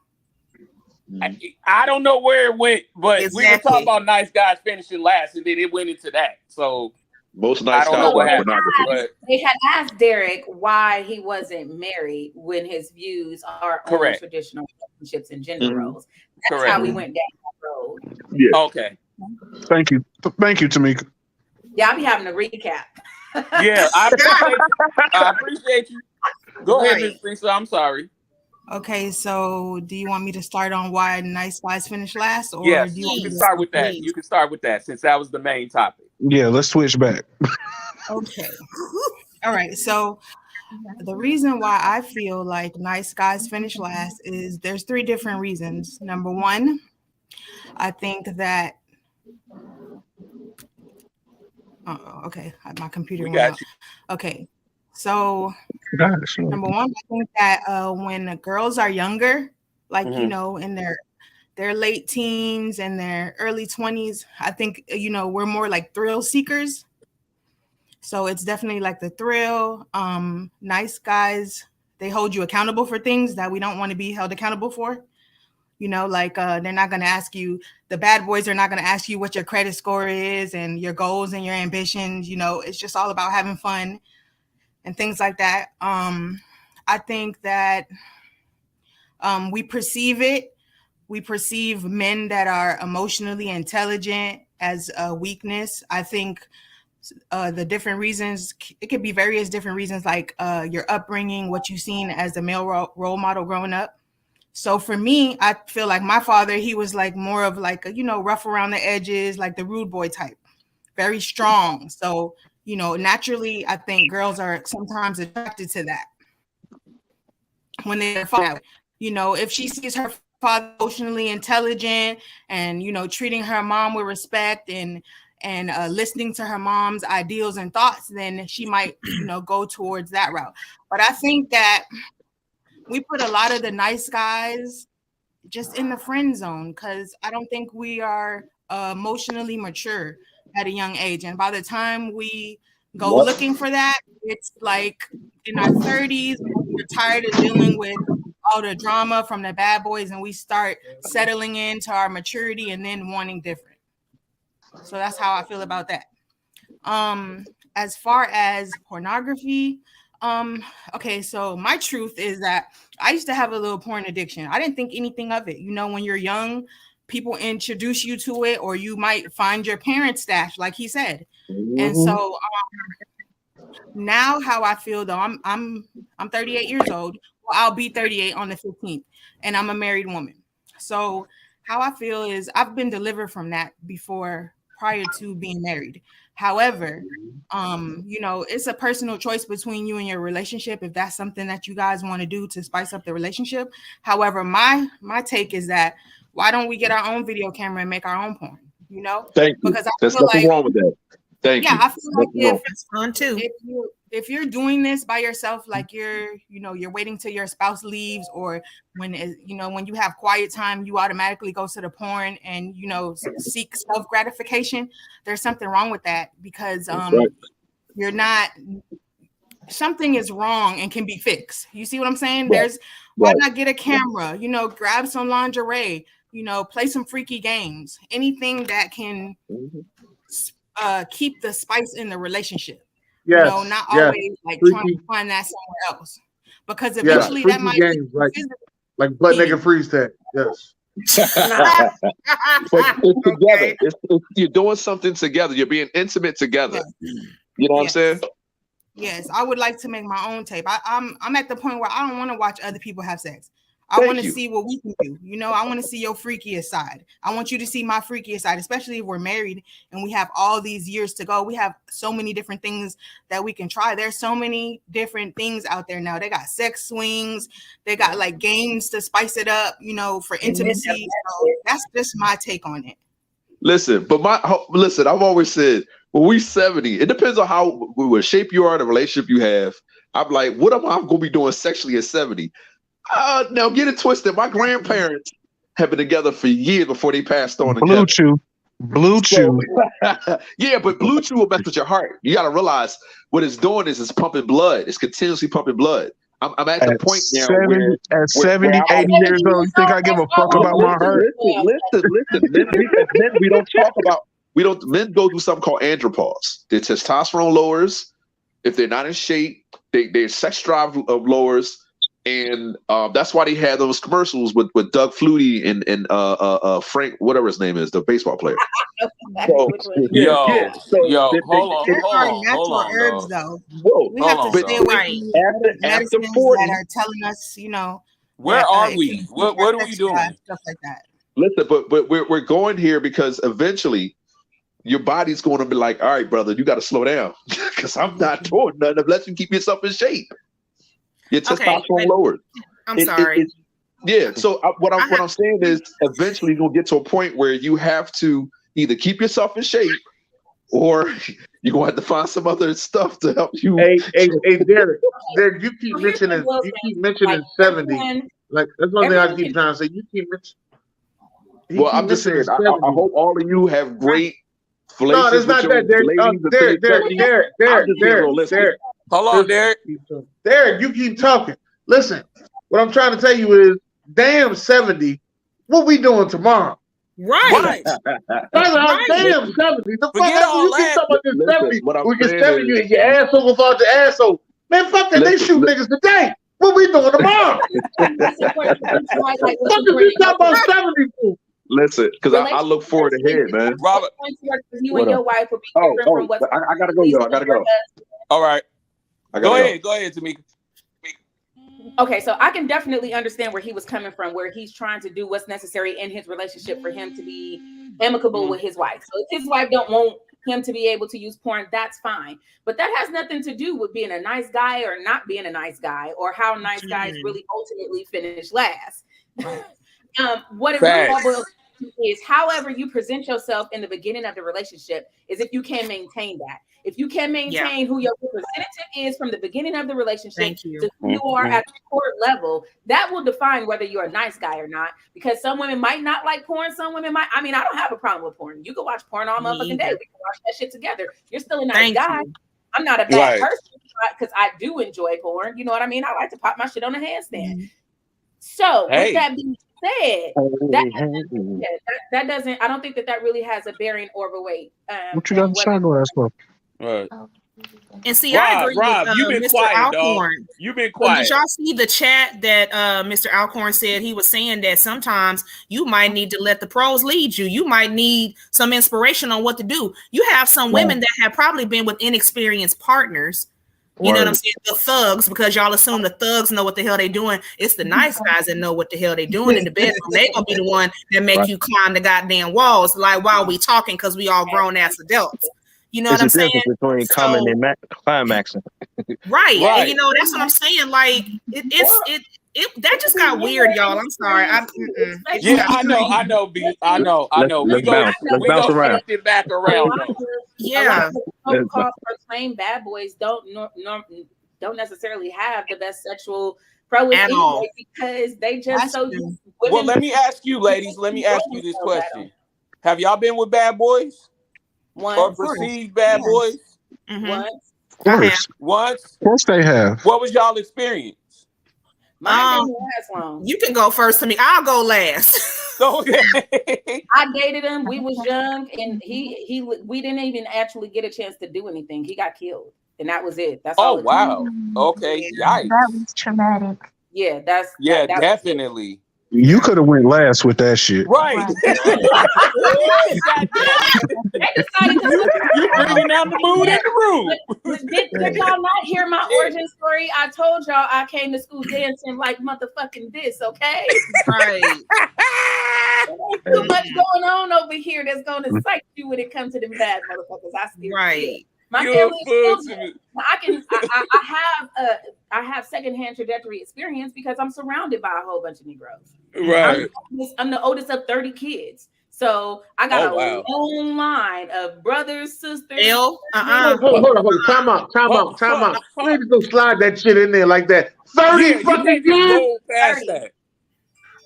[SPEAKER 1] I don't know where it went, but we were talking about nice guys finishing last, and then it went into that. So
[SPEAKER 8] most nice guys watch pornography.
[SPEAKER 5] They had asked Derek why he wasn't married when his views are on traditional relationships and gender roles. That's how we went down that road.
[SPEAKER 8] Yeah.
[SPEAKER 1] Okay.
[SPEAKER 2] Thank you, Tamika.
[SPEAKER 5] Yeah, I'll be having a recap.
[SPEAKER 1] Yeah, I appreciate you. Go ahead, Miss Lisa. I'm sorry.
[SPEAKER 9] Okay, so do you want me to start on why nice guys finish last? Or
[SPEAKER 1] yes,
[SPEAKER 9] do
[SPEAKER 1] you can start with that. You can start with that since that was the main topic.
[SPEAKER 2] Yeah, let's switch back.
[SPEAKER 9] Okay. All right. So the reason why I feel like nice guys finish last is there's 3 different reasons. Number 1, I think that okay, my computer went out. Okay. So number 1, I think that when girls are younger, like you know, in their late teens and their early 20s, I think we're more like thrill seekers. So it's definitely like the thrill. Nice guys, they hold you accountable for things that we don't want to be held accountable for. Like they're not going to ask you, the bad boys are not going to ask you what your credit score is and your goals and your ambitions. It's just all about having fun and things like that. I think that we perceive men that are emotionally intelligent as a weakness. I think the different reasons, it could be various different reasons, like your upbringing, what you've seen as a male role model growing up. So for me, I feel like my father, he was like more of like, rough around the edges, like the rude boy type, very strong. So, naturally, I think girls are sometimes attracted to that. When they're father, if she sees her father emotionally intelligent and, treating her mom with respect and listening to her mom's ideals and thoughts, then she might, go towards that route. But I think that we put a lot of the nice guys just in the friend zone because I don't think we are emotionally mature at a young age. And by the time we go looking for that, it's like in our 30s, we're tired of dealing with all the drama from the bad boys and we start settling into our maturity and then wanting different. So that's how I feel about that. As far as pornography, okay, so my truth is that I used to have a little porn addiction. I didn't think anything of it. When you're young, people introduce you to it, or you might find your parents' stash, like he said. And so now how I feel though, I'm 38 years old. Well, I'll be 38 on the 15th, and I'm a married woman. So how I feel is I've been delivered from that before, prior to being married. However, it's a personal choice between you and your relationship if that's something that you guys want to do to spice up the relationship. However, my take is that why don't we get our own video camera and make our own porn?
[SPEAKER 8] Thank you.
[SPEAKER 9] Because I
[SPEAKER 8] There's
[SPEAKER 9] feel
[SPEAKER 8] nothing
[SPEAKER 9] like,
[SPEAKER 8] wrong with that. Thank you.
[SPEAKER 9] I feel like
[SPEAKER 3] it's fun too.
[SPEAKER 9] if you're doing this by yourself, like you're waiting till your spouse leaves, or when you have quiet time, you automatically go to the porn and seek self gratification. There's something wrong with that, because you're not. Something is wrong and can be fixed. You see what I'm saying? Why not get a camera? Grab some lingerie. Play some freaky games. Anything that can keep the spice in the relationship.
[SPEAKER 7] Yes,
[SPEAKER 9] not always like trying to find that somewhere else, because eventually that might
[SPEAKER 7] games, like butt naked freeze tag. Yes.
[SPEAKER 8] But it's together. You're doing something together. You're being intimate together. You know what I'm saying?
[SPEAKER 9] Yes, I would like to make my own tape. I'm at the point where I don't want to watch other people have sex. I want to see what we can do. I want to see your freakiest side. I want you to see my freakiest side, especially if we're married and we have all these years to go. We have so many different things that we can try. There's so many different things out there now. They got sex swings. They got like games to spice it up, for intimacy. So that's just my take on it.
[SPEAKER 8] Listen, I've always said, when we 70, it depends on how what shape you are, the relationship you have. I'm like, what am I going to be doing sexually at 70? Now get it twisted. My grandparents have been together for years before they passed on.
[SPEAKER 2] Blue Chew.
[SPEAKER 8] Yeah, but Blue Chew will mess with your heart. You got to realize what it's doing is it's pumping blood. It's continuously pumping blood. I'm at the point now where
[SPEAKER 2] at 70, 80 years old, you think I give a fuck about my heart?
[SPEAKER 8] Listen. Men, we don't talk about. Men go through something called andropause. Their testosterone lowers. If they're not in shape, their sex drive lowers. And that's why they had those commercials with Doug Flutie and Frank, whatever his name is, the baseball player.
[SPEAKER 1] Hold on.
[SPEAKER 9] Natural herbs, though. We have to stay away from medicines that are telling us,
[SPEAKER 1] where are we? What are we doing?
[SPEAKER 9] Stuff like that.
[SPEAKER 8] Listen, but we're going here because eventually your body's going to be like, all right, brother, you got to slow down, because I'm not doing nothing unless you keep yourself in shape. Your testosterone lowered.
[SPEAKER 3] I'm sorry.
[SPEAKER 8] So what I'm saying is, eventually you'll get to a point where you have to either keep yourself in shape, or you're gonna have to find some other stuff to help you.
[SPEAKER 7] Hey, Derek, you keep mentioning 70. Like that's one thing I keep trying to say. You keep mentioning.
[SPEAKER 8] Well, I'm just saying. I hope all of you have great.
[SPEAKER 7] No, it's not that, Derek.
[SPEAKER 1] Hold on, Derek.
[SPEAKER 7] Derek, you keep talking. Listen, what I'm trying to tell you is, damn 70, what we doing tomorrow?
[SPEAKER 3] Right.
[SPEAKER 7] Damn 70. The
[SPEAKER 1] Forget all
[SPEAKER 7] you
[SPEAKER 1] that.
[SPEAKER 7] keep talking about this 70. We can 70 you and your asshole will fall to asshole. Man, fuck that. They shoot niggas today. What we doing tomorrow? Fuck is you talking about 70 for?
[SPEAKER 8] Listen, because I look forward ahead, man.
[SPEAKER 1] Robert,
[SPEAKER 5] you and your wife will be different from what's.
[SPEAKER 8] I gotta go, yo. I gotta go.
[SPEAKER 1] All right. Go ahead, Tamika.
[SPEAKER 5] Okay, so I can definitely understand where he was coming from, where he's trying to do what's necessary in his relationship for him to be amicable with his wife. So if his wife don't want him to be able to use porn, that's fine. But that has nothing to do with being a nice guy or not being a nice guy, or how nice guys really ultimately finish last. What it really all boils down to is, however you present yourself in the beginning of the relationship is if you can maintain that. If you can maintain who your representative is from the beginning of the relationship to who you are at the court level, that will define whether you're a nice guy or not. Because some women might not like porn. Some women might. I mean, I don't have a problem with porn. You can watch porn all motherfucking day. We can watch that shit together. You're still a nice guy. I'm not a bad person because I do enjoy porn. You know what I mean? I like to pop my shit on a handstand. So with that being said, that doesn't. I don't think that really has a bearing or a weight.
[SPEAKER 2] What you got to shine on that for?
[SPEAKER 1] Right.
[SPEAKER 3] And see, I agree with
[SPEAKER 1] you've been
[SPEAKER 3] Mr.
[SPEAKER 1] quiet,
[SPEAKER 3] Alcorn.
[SPEAKER 1] Dog. You've been quiet.
[SPEAKER 3] Did y'all see the chat that Mr. Alcorn said? He was saying that sometimes you might need to let the pros lead you. You might need some inspiration on what to do. You have some women that have probably been with inexperienced partners. You know what I'm saying? The thugs, because y'all assume the thugs know what the hell they doing. It's the nice guys that know what the hell they doing in the bedroom. They gonna be the one that make you climb the goddamn walls, like while we talking, because we all grown ass adults. You know what I'm saying?
[SPEAKER 10] Between coming and climaxing.
[SPEAKER 3] Right. And, you know, that's what I'm saying. Like it's That just got weird, y'all. I'm sorry.
[SPEAKER 1] I know, B. I know.
[SPEAKER 6] Let's bounce around.
[SPEAKER 1] It back around.
[SPEAKER 3] Yeah.
[SPEAKER 5] Proclaimed bad boys don't necessarily have the best sexual prowess
[SPEAKER 3] at all
[SPEAKER 5] because they just
[SPEAKER 1] Well, let me ask you, ladies. Let me ask you this question: have y'all been with bad boys? Or perceived bad boys?
[SPEAKER 5] Once.
[SPEAKER 1] Once.
[SPEAKER 2] Of course they have.
[SPEAKER 1] What was y'all experience?
[SPEAKER 5] Mine didn't last long.
[SPEAKER 3] You can go first to me. I'll go last.
[SPEAKER 5] I dated him. We was young, and we didn't even actually get a chance to do anything. He got killed, and that was it. That's all.
[SPEAKER 1] Oh wow. Okay. Yikes.
[SPEAKER 10] That was traumatic.
[SPEAKER 5] Yeah,
[SPEAKER 1] that's definitely.
[SPEAKER 2] You could have went last with that shit.
[SPEAKER 1] Right. You're bringing down the mood in the room.
[SPEAKER 5] Did y'all not hear my origin story? I told y'all I came to school dancing like motherfucking this, okay?
[SPEAKER 3] Right.
[SPEAKER 5] There's too much going on over here that's going to psych you when it comes to them bad motherfuckers. I still
[SPEAKER 3] right.
[SPEAKER 5] My family is still I have secondhand trajectory experience because I'm surrounded by a whole bunch of Negroes.
[SPEAKER 1] Right.
[SPEAKER 5] I'm the oldest of 30 kids. So I got a long line of brothers, sisters.
[SPEAKER 7] Hold on. Time out. We need to slide that shit in there like that. 30 fucking kids.
[SPEAKER 1] Past that.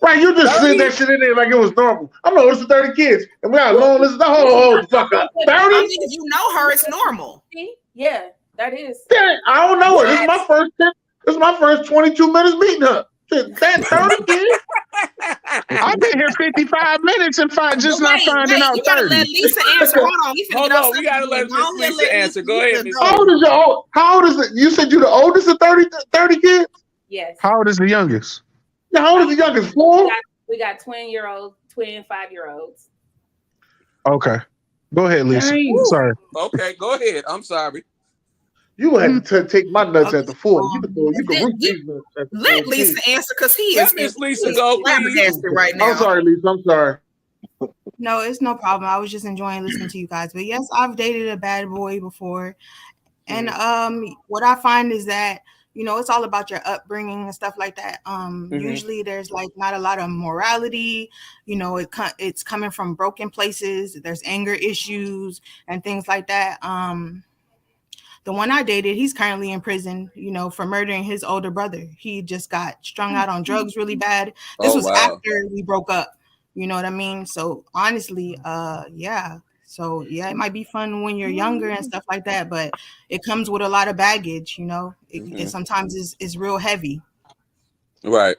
[SPEAKER 7] Right, you just slid that shit in there like it was normal. I'm the oldest of 30 kids, and we got a long list of hold the fuck up. 30?
[SPEAKER 3] I mean, if you know her, it's normal.
[SPEAKER 5] Yeah, that is.
[SPEAKER 7] Yeah, I don't know her. This is my first 22 minutes meeting her. That 30 kids?
[SPEAKER 2] I've been here 55 minutes and not finding out 30.
[SPEAKER 3] You gotta let Lisa answer. Hold on.
[SPEAKER 1] We gotta let Lisa answer. Go ahead.
[SPEAKER 7] How old is it? You said you're the oldest of 30 kids?
[SPEAKER 5] Yes.
[SPEAKER 2] How old is the youngest?
[SPEAKER 7] How old is the youngest? 4?
[SPEAKER 5] We got twin 5-year-olds.
[SPEAKER 2] Okay. Go ahead, Lisa. Sorry.
[SPEAKER 1] Okay, go ahead. I'm sorry.
[SPEAKER 7] You had to take my nuts at the 4. You can root these nuts at the 4.
[SPEAKER 3] Let Lisa answer because he is flabbergasted right now.
[SPEAKER 7] I'm sorry, Lisa. I'm sorry.
[SPEAKER 9] No, it's no problem. I was just enjoying listening to you guys. But yes, I've dated a bad boy before. And what I find is that it's all about your upbringing and stuff like that. Usually there's not a lot of morality, it's coming from broken places. There's anger issues and things like that. The one I dated, he's currently in prison, for murdering his older brother. He just got strung out on drugs really bad. This was after we broke up. You know what I mean? So honestly, yeah. So yeah, it might be fun when you're younger and stuff like that, but it comes with a lot of baggage, It sometimes is real heavy.
[SPEAKER 1] Right.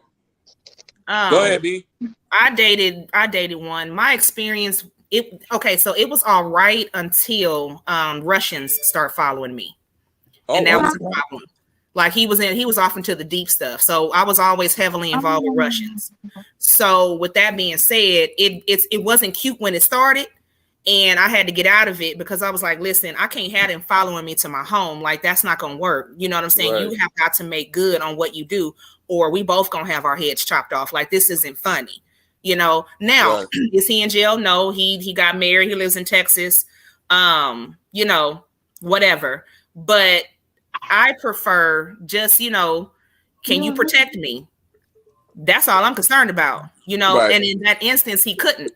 [SPEAKER 1] Go ahead, B.
[SPEAKER 3] I dated one. My experience, so it was all right until Russians start following me. And that was the problem. Like he was off into the deep stuff. So I was always heavily involved with Russians. So with that being said, it wasn't cute when it started. And I had to get out of it because I was like, listen, I can't have them following me to my home. Like, that's not going to work. You know what I'm saying? Right. You have got to make good on what you do, or we both going to have our heads chopped off. Like, this isn't funny. Now, right. Is he in jail? No, he got married. He lives in Texas. Whatever. But I prefer just, can you protect me? That's all I'm concerned about, right. And in that instance, he couldn't.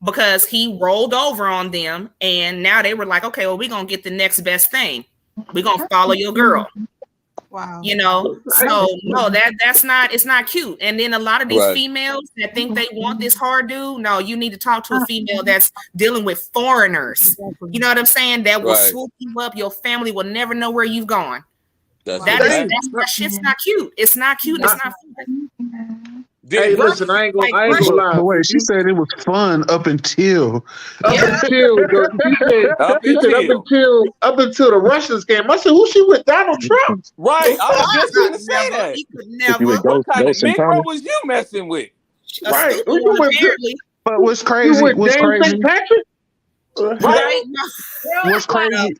[SPEAKER 3] Because he rolled over on them, and now they were like, okay, well, we're going to get the next best thing. We're going to follow your girl.
[SPEAKER 9] Wow.
[SPEAKER 3] So no, it's not cute. And then a lot of these females that think they want this hard dude, no, you need to talk to a female that's dealing with foreigners. You know what I'm saying? That will swoop you up. Your family will never know where you've gone. That shit's not cute. It's not cute. It's not fun.
[SPEAKER 7] Hey, listen, I ain't gonna lie.
[SPEAKER 2] Wait, she said it was fun up until
[SPEAKER 7] until the Russians came. I said, who she with? Donald Trump?
[SPEAKER 1] Right. I was just gonna say that. He could never. What kind of Negro was you messing with?
[SPEAKER 7] Right.
[SPEAKER 2] But what's crazy? What's crazy?
[SPEAKER 7] Right.
[SPEAKER 2] What's crazy?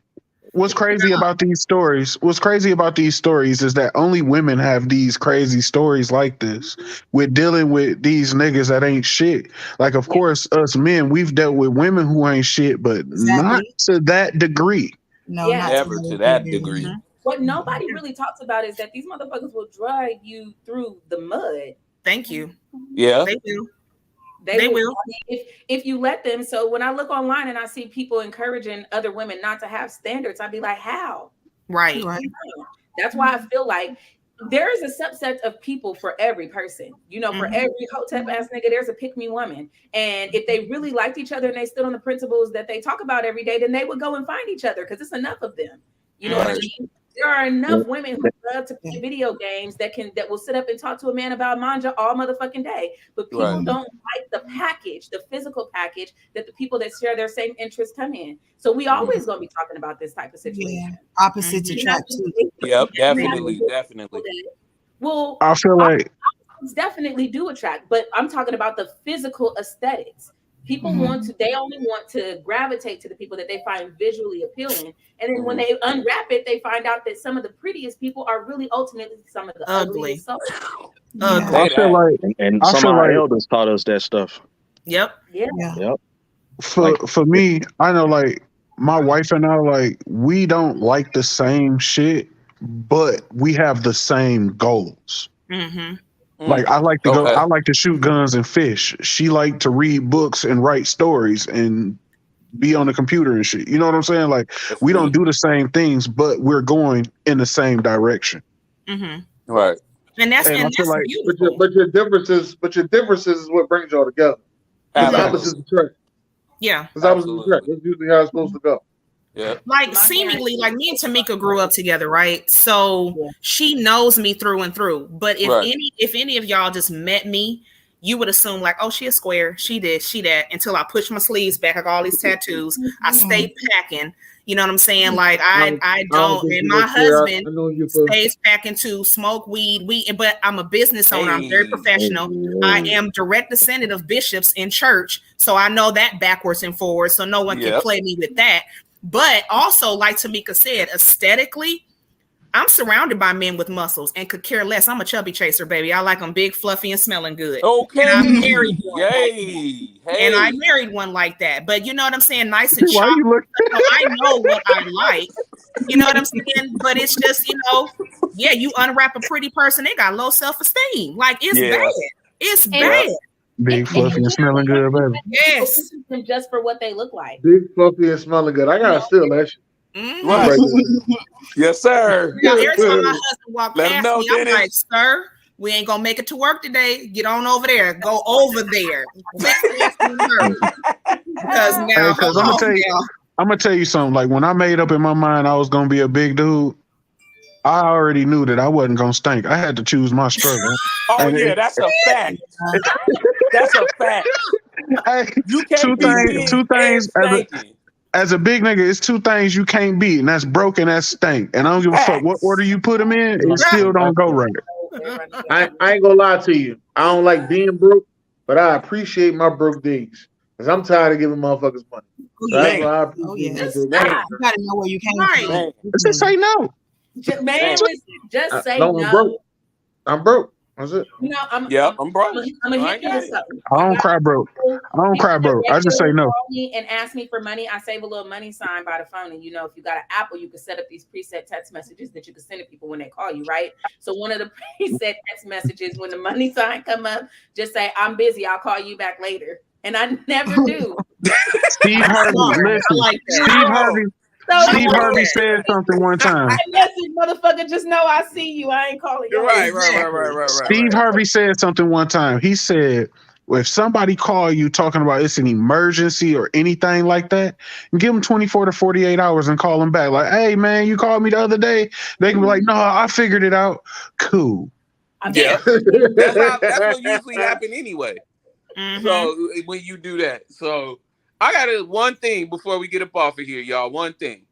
[SPEAKER 2] What's crazy about these stories? What's crazy about these stories is that only women have these crazy stories like this. We're dealing with these niggas that ain't shit. Like, of course, us men, we've dealt with women who ain't shit, but not to that degree.
[SPEAKER 9] No,
[SPEAKER 1] never to that degree.
[SPEAKER 5] What nobody really talks about is that these motherfuckers will drag you through the mud.
[SPEAKER 3] Thank you.
[SPEAKER 1] Yeah,
[SPEAKER 3] they will.
[SPEAKER 5] They will. If you let them. So when I look online and I see people encouraging other women not to have standards, I'd be like, how?
[SPEAKER 3] Right.
[SPEAKER 5] That's why I feel like there is a subset of people for every person. You know, for every hotep ass nigga, there's a pick me woman. And if they really liked each other and they stood on the principles that they talk about every day, then they would go and find each other because it's enough of them. You know what I mean? There are enough women who love to play video games that will sit up and talk to a man about manja all motherfucking day. But people don't like the package, the physical package that the people that share their same interests come in. So we always gonna be talking about this type of situation.
[SPEAKER 9] Yeah. Opposites attract too.
[SPEAKER 1] Yep, definitely.
[SPEAKER 5] Well,
[SPEAKER 2] I feel like
[SPEAKER 5] definitely do attract, but I'm talking about the physical aesthetics. People they only want to gravitate to the people that they find visually appealing. And then when they unwrap it, they find out that some of the prettiest people are really ultimately some of the ugliest.
[SPEAKER 6] I feel like, and some of our elders taught us that stuff.
[SPEAKER 5] Yep.
[SPEAKER 2] For me, I know like my wife and I, like, we don't like the same shit, but we have the same goals. Like I like to go, I like to shoot guns and fish. She like to read books and write stories and be on the computer and shit. You know what I'm saying? Like we don't do the same things, but we're going in the same direction.
[SPEAKER 1] Right.
[SPEAKER 3] And that's
[SPEAKER 7] like,
[SPEAKER 3] beautiful.
[SPEAKER 7] But your differences is what brings y'all together. The opposites attract.
[SPEAKER 3] Yeah.
[SPEAKER 7] Because opposites attract. That's usually how it's supposed to go.
[SPEAKER 1] Yeah.
[SPEAKER 3] Like seemingly, like me and Tamika grew up together, right? So she knows me through and through. But if any of y'all just met me, you would assume like, oh, she a square, she that, until I push my sleeves back, I got all these tattoos. I stay packing. You know what I'm saying? Like I don't, and my husband stays packing too, smoke weed, but I'm a business owner. I'm very professional. I am direct descendant of bishops in church. So I know that backwards and forwards. So no one can play me with that. But also, like Tamika said, aesthetically, I'm surrounded by men with muscles and could care less. I'm a chubby chaser, baby. I like them big, fluffy, and smelling good.
[SPEAKER 1] Okay.
[SPEAKER 3] And I married one.
[SPEAKER 1] Yay.
[SPEAKER 3] And I married one like that. But you know what I'm saying? Nice and choppy. So I know what I like. You know what I'm saying? But it's just, you know, you unwrap a pretty person, they got low self-esteem. Like, it's bad. It's bad.
[SPEAKER 2] Big, fluffy, and smelling good, baby.
[SPEAKER 5] Yes. Just for what they look like.
[SPEAKER 7] Big, fluffy, and smelling good. I gotta steal that shit.
[SPEAKER 1] Right. Yes, sir.
[SPEAKER 3] Now, every time my husband walks past me, I'm
[SPEAKER 1] Dennis.
[SPEAKER 3] like, sir, we ain't gonna make it to work today. Get on over there. Go over there. Because now,
[SPEAKER 2] I'm gonna tell you something. Like when I made up in my mind I was gonna be a big dude, I already knew that I wasn't gonna stink. I had to choose my struggle.
[SPEAKER 1] That's a fact. That's a fact.
[SPEAKER 2] Hey,
[SPEAKER 1] You can't
[SPEAKER 2] two things as a big nigga, it's two things you can't beat, and that's broke and that's stank. And I don't give a fuck what order you put them in, it still don't go right.
[SPEAKER 7] I ain't gonna lie to you. I don't like being broke, but I appreciate my broke days. Because I'm tired of giving motherfuckers money. So that's why I appreciate my broke days.
[SPEAKER 9] You gotta know where you came from.
[SPEAKER 2] Just say no.
[SPEAKER 5] Man, just say
[SPEAKER 7] no.
[SPEAKER 5] no.
[SPEAKER 7] I'm broke. That's it.
[SPEAKER 5] You know, I'm
[SPEAKER 1] broke.
[SPEAKER 5] I'm gonna hit you with something.
[SPEAKER 2] I don't cry broke. I just say no.
[SPEAKER 5] Call me and ask me for money. I save a little money sign by the phone, and you know, if you got an Apple, you can set up these preset text messages that you can send to people when they call you, right? So one of the preset text messages, when the money sign come up, just say, "I'm busy. I'll call you back later." And I never do.
[SPEAKER 2] Steve Harvey, listen. Steve Harvey said something one time.
[SPEAKER 5] I message motherfucker, just know I see you. I ain't calling you.
[SPEAKER 1] Right.
[SPEAKER 2] Steve Harvey said something one time. He said, well, if somebody call you talking about it's an emergency or anything like that, give them 24 to 48 hours and call them back. Like, hey, man, you called me the other day. They can be like, no, I figured it out. Cool.
[SPEAKER 1] Yeah. That's what usually happen anyway. So when you do that. So I got one thing before we get up off of here, y'all. One thing.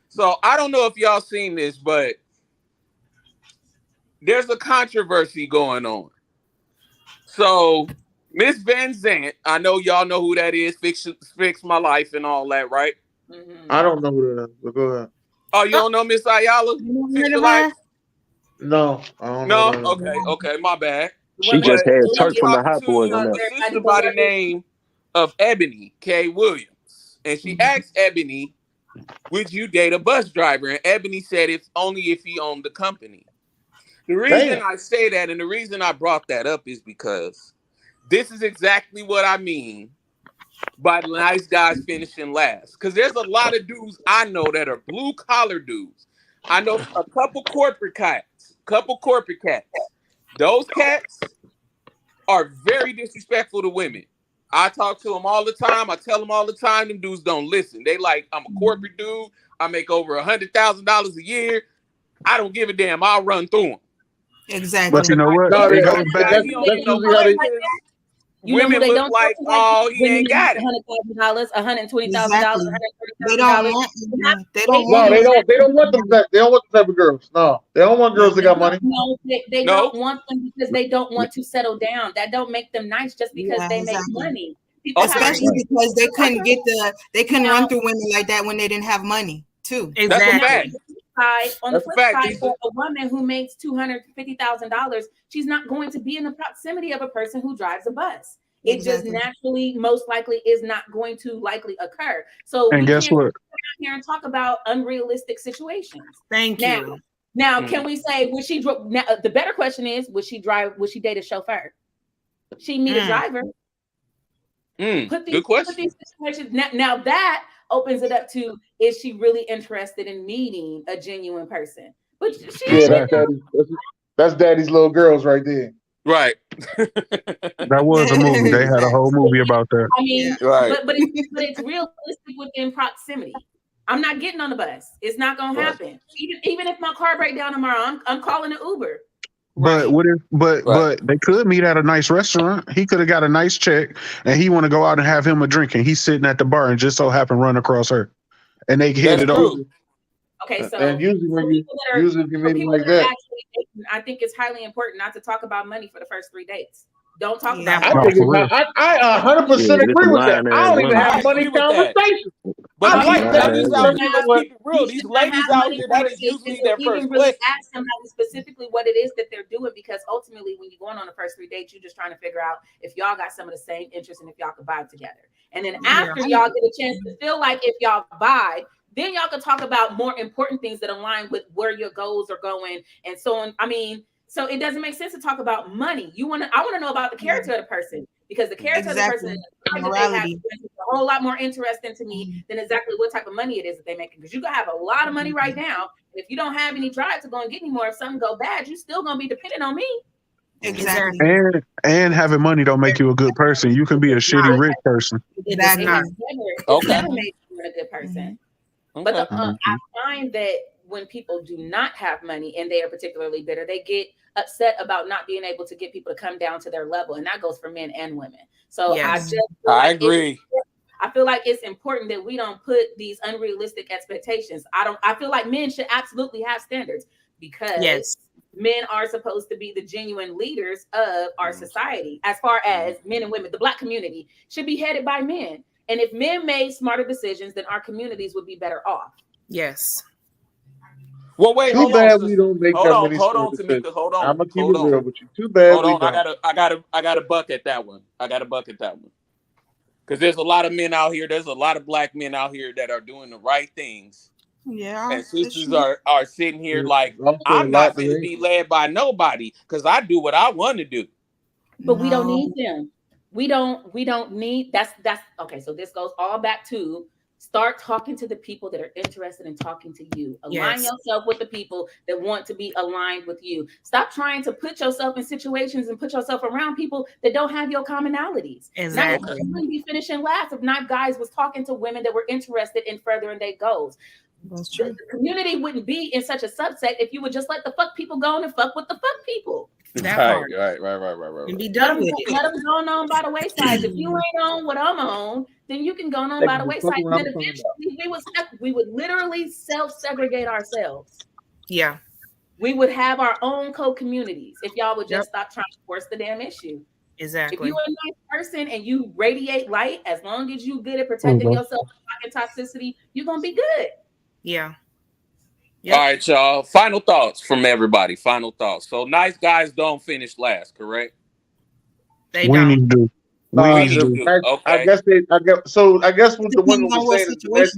[SPEAKER 1] So I don't know if y'all seen this, but there's a controversy going on. So Miss Van Zant, I know y'all know who that is. Fix My Life and all that, right?
[SPEAKER 7] I don't know who that is, but go ahead.
[SPEAKER 1] Oh, you don't know Miss Ayala? Fix Your Life?
[SPEAKER 7] No, I don't know.
[SPEAKER 1] Okay, my bad.
[SPEAKER 6] She just had Turk from the Hot Boys on
[SPEAKER 1] a
[SPEAKER 6] that.
[SPEAKER 1] sister by the name of Ebony K. Williams. And she asked Ebony, would you date a bus driver? And Ebony said it's only if he owned the company. The reason I say that and the reason I brought that up is because this is exactly what I mean by nice guys finishing last. Because there's a lot of dudes I know that are blue collar dudes. I know a couple corporate cats. Those cats are very disrespectful to women. I talk to them all the time. I tell them all the time. Them dudes don't listen. They like, I'm a corporate dude. I make over $100,000 a year. I don't give a damn. I'll run through them.
[SPEAKER 9] Exactly.
[SPEAKER 2] But you know what?
[SPEAKER 7] No,
[SPEAKER 2] It goes back.
[SPEAKER 7] that's usually how they.
[SPEAKER 1] Women look like, oh, he ain't got it.
[SPEAKER 5] $100,000, $120,000,
[SPEAKER 9] Exactly. They
[SPEAKER 5] $130,000.
[SPEAKER 7] They don't want them. They don't want the type of girls. No, they don't want girls that got money.
[SPEAKER 5] No, they don't want them because they don't want to settle down. That don't make them nice just because they make money.
[SPEAKER 9] Especially because they couldn't run through women like that when they didn't have money too.
[SPEAKER 5] Exactly. On the flip side, for a woman who makes $250,000, she's not going to be in the proximity of a person who drives a bus. It just naturally, most likely, is not going to likely occur. So,
[SPEAKER 2] and guess what?
[SPEAKER 5] Here and talk about unrealistic situations.
[SPEAKER 3] Thank you.
[SPEAKER 5] Now, can we say would she? Now, the better question is, would she drive? Would she date a chauffeur? She meet a driver.
[SPEAKER 1] Good question.
[SPEAKER 5] Put these situations. Now that opens it up to, is she really interested in meeting a genuine person? But
[SPEAKER 7] that's daddy's little girls right there.
[SPEAKER 1] Right.
[SPEAKER 2] That was a movie. They had a whole movie about that.
[SPEAKER 5] I mean, but it's realistic within proximity. I'm not getting on the bus. It's not gonna happen. Even if my car breaks down tomorrow, I'm calling an Uber.
[SPEAKER 2] But but they could meet at a nice restaurant. He could have got a nice check, and he want to go out and have him a drink, and he's sitting at the bar and just so happen run across her, and they hit it over.
[SPEAKER 5] Okay, so
[SPEAKER 7] and usually if you meet like that,
[SPEAKER 5] I think it's highly important not to talk about money for the first 3 dates. Don't talk
[SPEAKER 7] about
[SPEAKER 5] it.
[SPEAKER 7] I 100% agree with that. I don't even have money conversation.
[SPEAKER 1] But I like that. Let's keep it real. These ladies out here, that is usually their first place.
[SPEAKER 5] Ask somebody specifically what it is that they're doing, because ultimately, when you're going on the first 3 dates, you're just trying to figure out if y'all got some of the same interests and if y'all can vibe together. And then after y'all get a chance to feel like if y'all vibe, then y'all can talk about more important things that align with where your goals are going and so on. I mean, so it doesn't make sense to talk about money. I want to know about the character of the person, because the character of the person is a whole lot more interesting to me than exactly what type of money it is that they're making. Because you can have a lot of money right now, and if you don't have any drive to go and get any more, if something go bad, you're still gonna be dependent on me.
[SPEAKER 9] Exactly.
[SPEAKER 2] And having money don't make you a good person. You can be a shitty rich person.
[SPEAKER 5] Exactly. It never makes you a good person. But I find that when people do not have money and they are particularly bitter, they get upset about not being able to get people to come down to their level, and that goes for men and women. So I agree. I feel like it's important that we don't put these unrealistic expectations. I feel like men should absolutely have standards, because men are supposed to be the genuine leaders of our society. As far as men and women, the Black community should be headed by men. And if men made smarter decisions, then our communities would be better off.
[SPEAKER 3] Yes.
[SPEAKER 1] Well, wait.
[SPEAKER 7] Too bad we don't make that many.
[SPEAKER 1] Hold on, Tamika. Hold on.
[SPEAKER 7] I'm gonna keep it real with you. Too bad.
[SPEAKER 1] Hold on. I got a buck at that one. Because there's a lot of men out here. There's a lot of Black men out here that are doing the right things.
[SPEAKER 9] Yeah.
[SPEAKER 1] And sisters are sitting here like, I'm not going to be led by nobody because I do what I want to do.
[SPEAKER 5] But we don't need them. We don't need that's okay. So this goes all back to start talking to the people that are interested in talking to you. Align yourself with the people that want to be aligned with you. Stop trying to put yourself in situations and put yourself around people that don't have your commonalities.
[SPEAKER 3] Exactly.
[SPEAKER 5] You wouldn't be finishing last if not guys was talking to women that were interested in furthering their goals.
[SPEAKER 9] That's true.
[SPEAKER 5] The community wouldn't be in such a subset if you would just let the fuck people go on and fuck with the fuck people.
[SPEAKER 1] Right.
[SPEAKER 3] And be done with it.
[SPEAKER 5] Let them go on by the wayside. If you ain't on what I'm on, then you can go on by the wayside. And then eventually we would literally self-segregate ourselves.
[SPEAKER 3] Yeah.
[SPEAKER 5] We would have our own co-communities if y'all would just stop trying to force the damn issue.
[SPEAKER 3] Exactly.
[SPEAKER 5] If you're a nice person and you radiate light, as long as you good at protecting yourself from toxicity, you're gonna be good.
[SPEAKER 3] Yeah.
[SPEAKER 1] Yep. All right, y'all. Final thoughts from everybody. Final thoughts. So nice guys don't finish last, correct?
[SPEAKER 3] They don't.
[SPEAKER 7] I guess what the women were saying is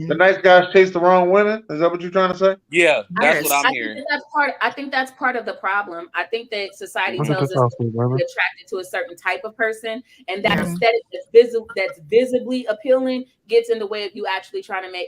[SPEAKER 7] the nice guys chase the wrong women. Is that what you're trying to say?
[SPEAKER 1] Yeah, that's what I'm hearing.
[SPEAKER 5] I think that's part of the problem. I think that society tells us to be attracted to a certain type of person, and that aesthetic that's visibly appealing gets in the way of you actually trying to make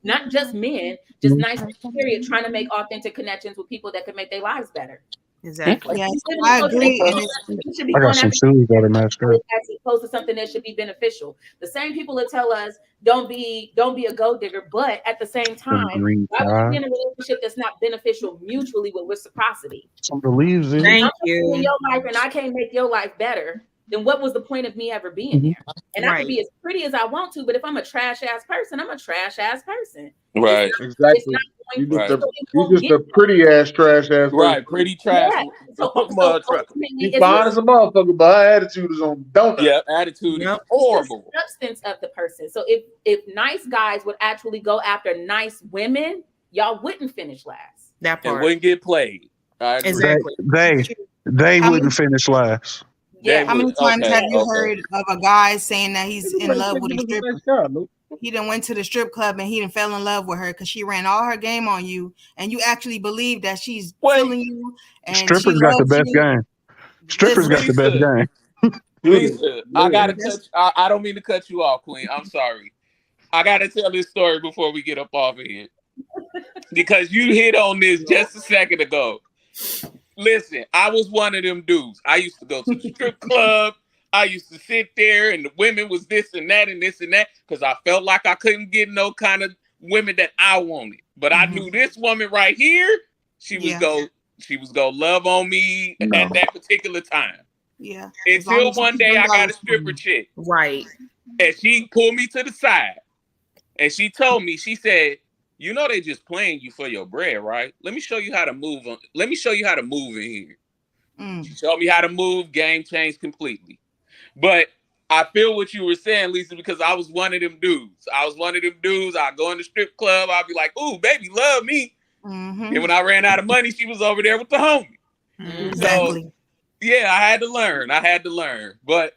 [SPEAKER 5] not just men, just nice period, trying to make authentic connections with people that can make their lives better.
[SPEAKER 3] Exactly.
[SPEAKER 9] Yes, I agree.
[SPEAKER 5] You should be
[SPEAKER 2] I got
[SPEAKER 5] going
[SPEAKER 2] some
[SPEAKER 5] after
[SPEAKER 2] shoes that are matched up.
[SPEAKER 5] as opposed to something that should be beneficial. The same people that tell us don't be a gold digger, but at the same time, why would you be in a relationship that's not beneficial mutually with reciprocity?
[SPEAKER 2] Some believes in.
[SPEAKER 3] Thank you.
[SPEAKER 5] In your life, and I can't make your life better. Then what was the point of me ever being there? And I can be as pretty as I want to, but if I'm a trash ass person, I'm a trash ass person.
[SPEAKER 1] Right.
[SPEAKER 7] Exactly. You just a pretty ass trash ass person.
[SPEAKER 1] Right. Pretty trash.
[SPEAKER 5] So
[SPEAKER 7] you fine as a motherfucker, but her attitude is on donut.
[SPEAKER 1] Yeah, attitude is horrible.
[SPEAKER 5] The substance of the person. So if nice guys would actually go after nice women, y'all wouldn't finish last.
[SPEAKER 3] That part.
[SPEAKER 1] It wouldn't get played.
[SPEAKER 3] Exactly.
[SPEAKER 2] They wouldn't finish last.
[SPEAKER 5] Yeah.
[SPEAKER 9] How many times have you heard of a guy saying that he's in love with a stripper? He done went to the strip club and he done fell in love with her because she ran all her game on you, and you actually believe that she's feeling you. And
[SPEAKER 2] strippers got the best game. Strippers got the best game.
[SPEAKER 1] Lisa, I gotta touch. I don't mean to cut you off, Queen. I'm sorry. I gotta tell this story before we get up off of here because you hit on this just a second ago. Listen, I was one of them dudes. I used to go to the strip club. I used to sit there and the women was this and that and this and that because I felt like I couldn't get no kind of women that I wanted. But I knew this woman right here, she was gonna love on me at that particular time.
[SPEAKER 9] Yeah.
[SPEAKER 1] Until one day I got a stripper chick.
[SPEAKER 3] Right.
[SPEAKER 1] And she pulled me to the side and she told me, she said, you know they just playing you for your bread, right? Let me show you how to move on. Let me show you how to move in here. She showed me how to move, game changed completely. But I feel what you were saying, Lisa, because I was one of them dudes. I'd go in the strip club. I'd be like, ooh, baby, love me. And when I ran out of money, she was over there with the homie.
[SPEAKER 9] Exactly.
[SPEAKER 1] So, yeah, I had to learn. But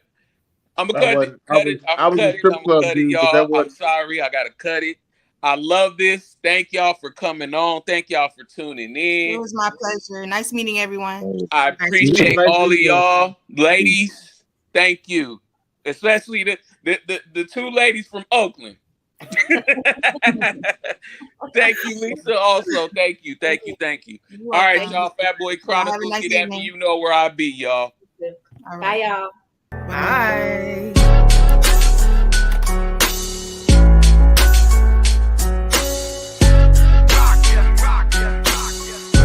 [SPEAKER 1] I'm going to cut it. I'm going to cut it, y'all. I'm sorry. I got to cut it. I love this. Thank y'all for coming on. Thank y'all for tuning in.
[SPEAKER 9] It was my pleasure. Nice meeting everyone.
[SPEAKER 1] I appreciate all of y'all. Ladies, thank you. Especially the two ladies from Oakland. Thank you, Lisa. Also, thank you. All right, y'all. Fat Boy Chronicles. Get at me. You know where I be, y'all.
[SPEAKER 5] Bye, y'all.
[SPEAKER 3] Bye.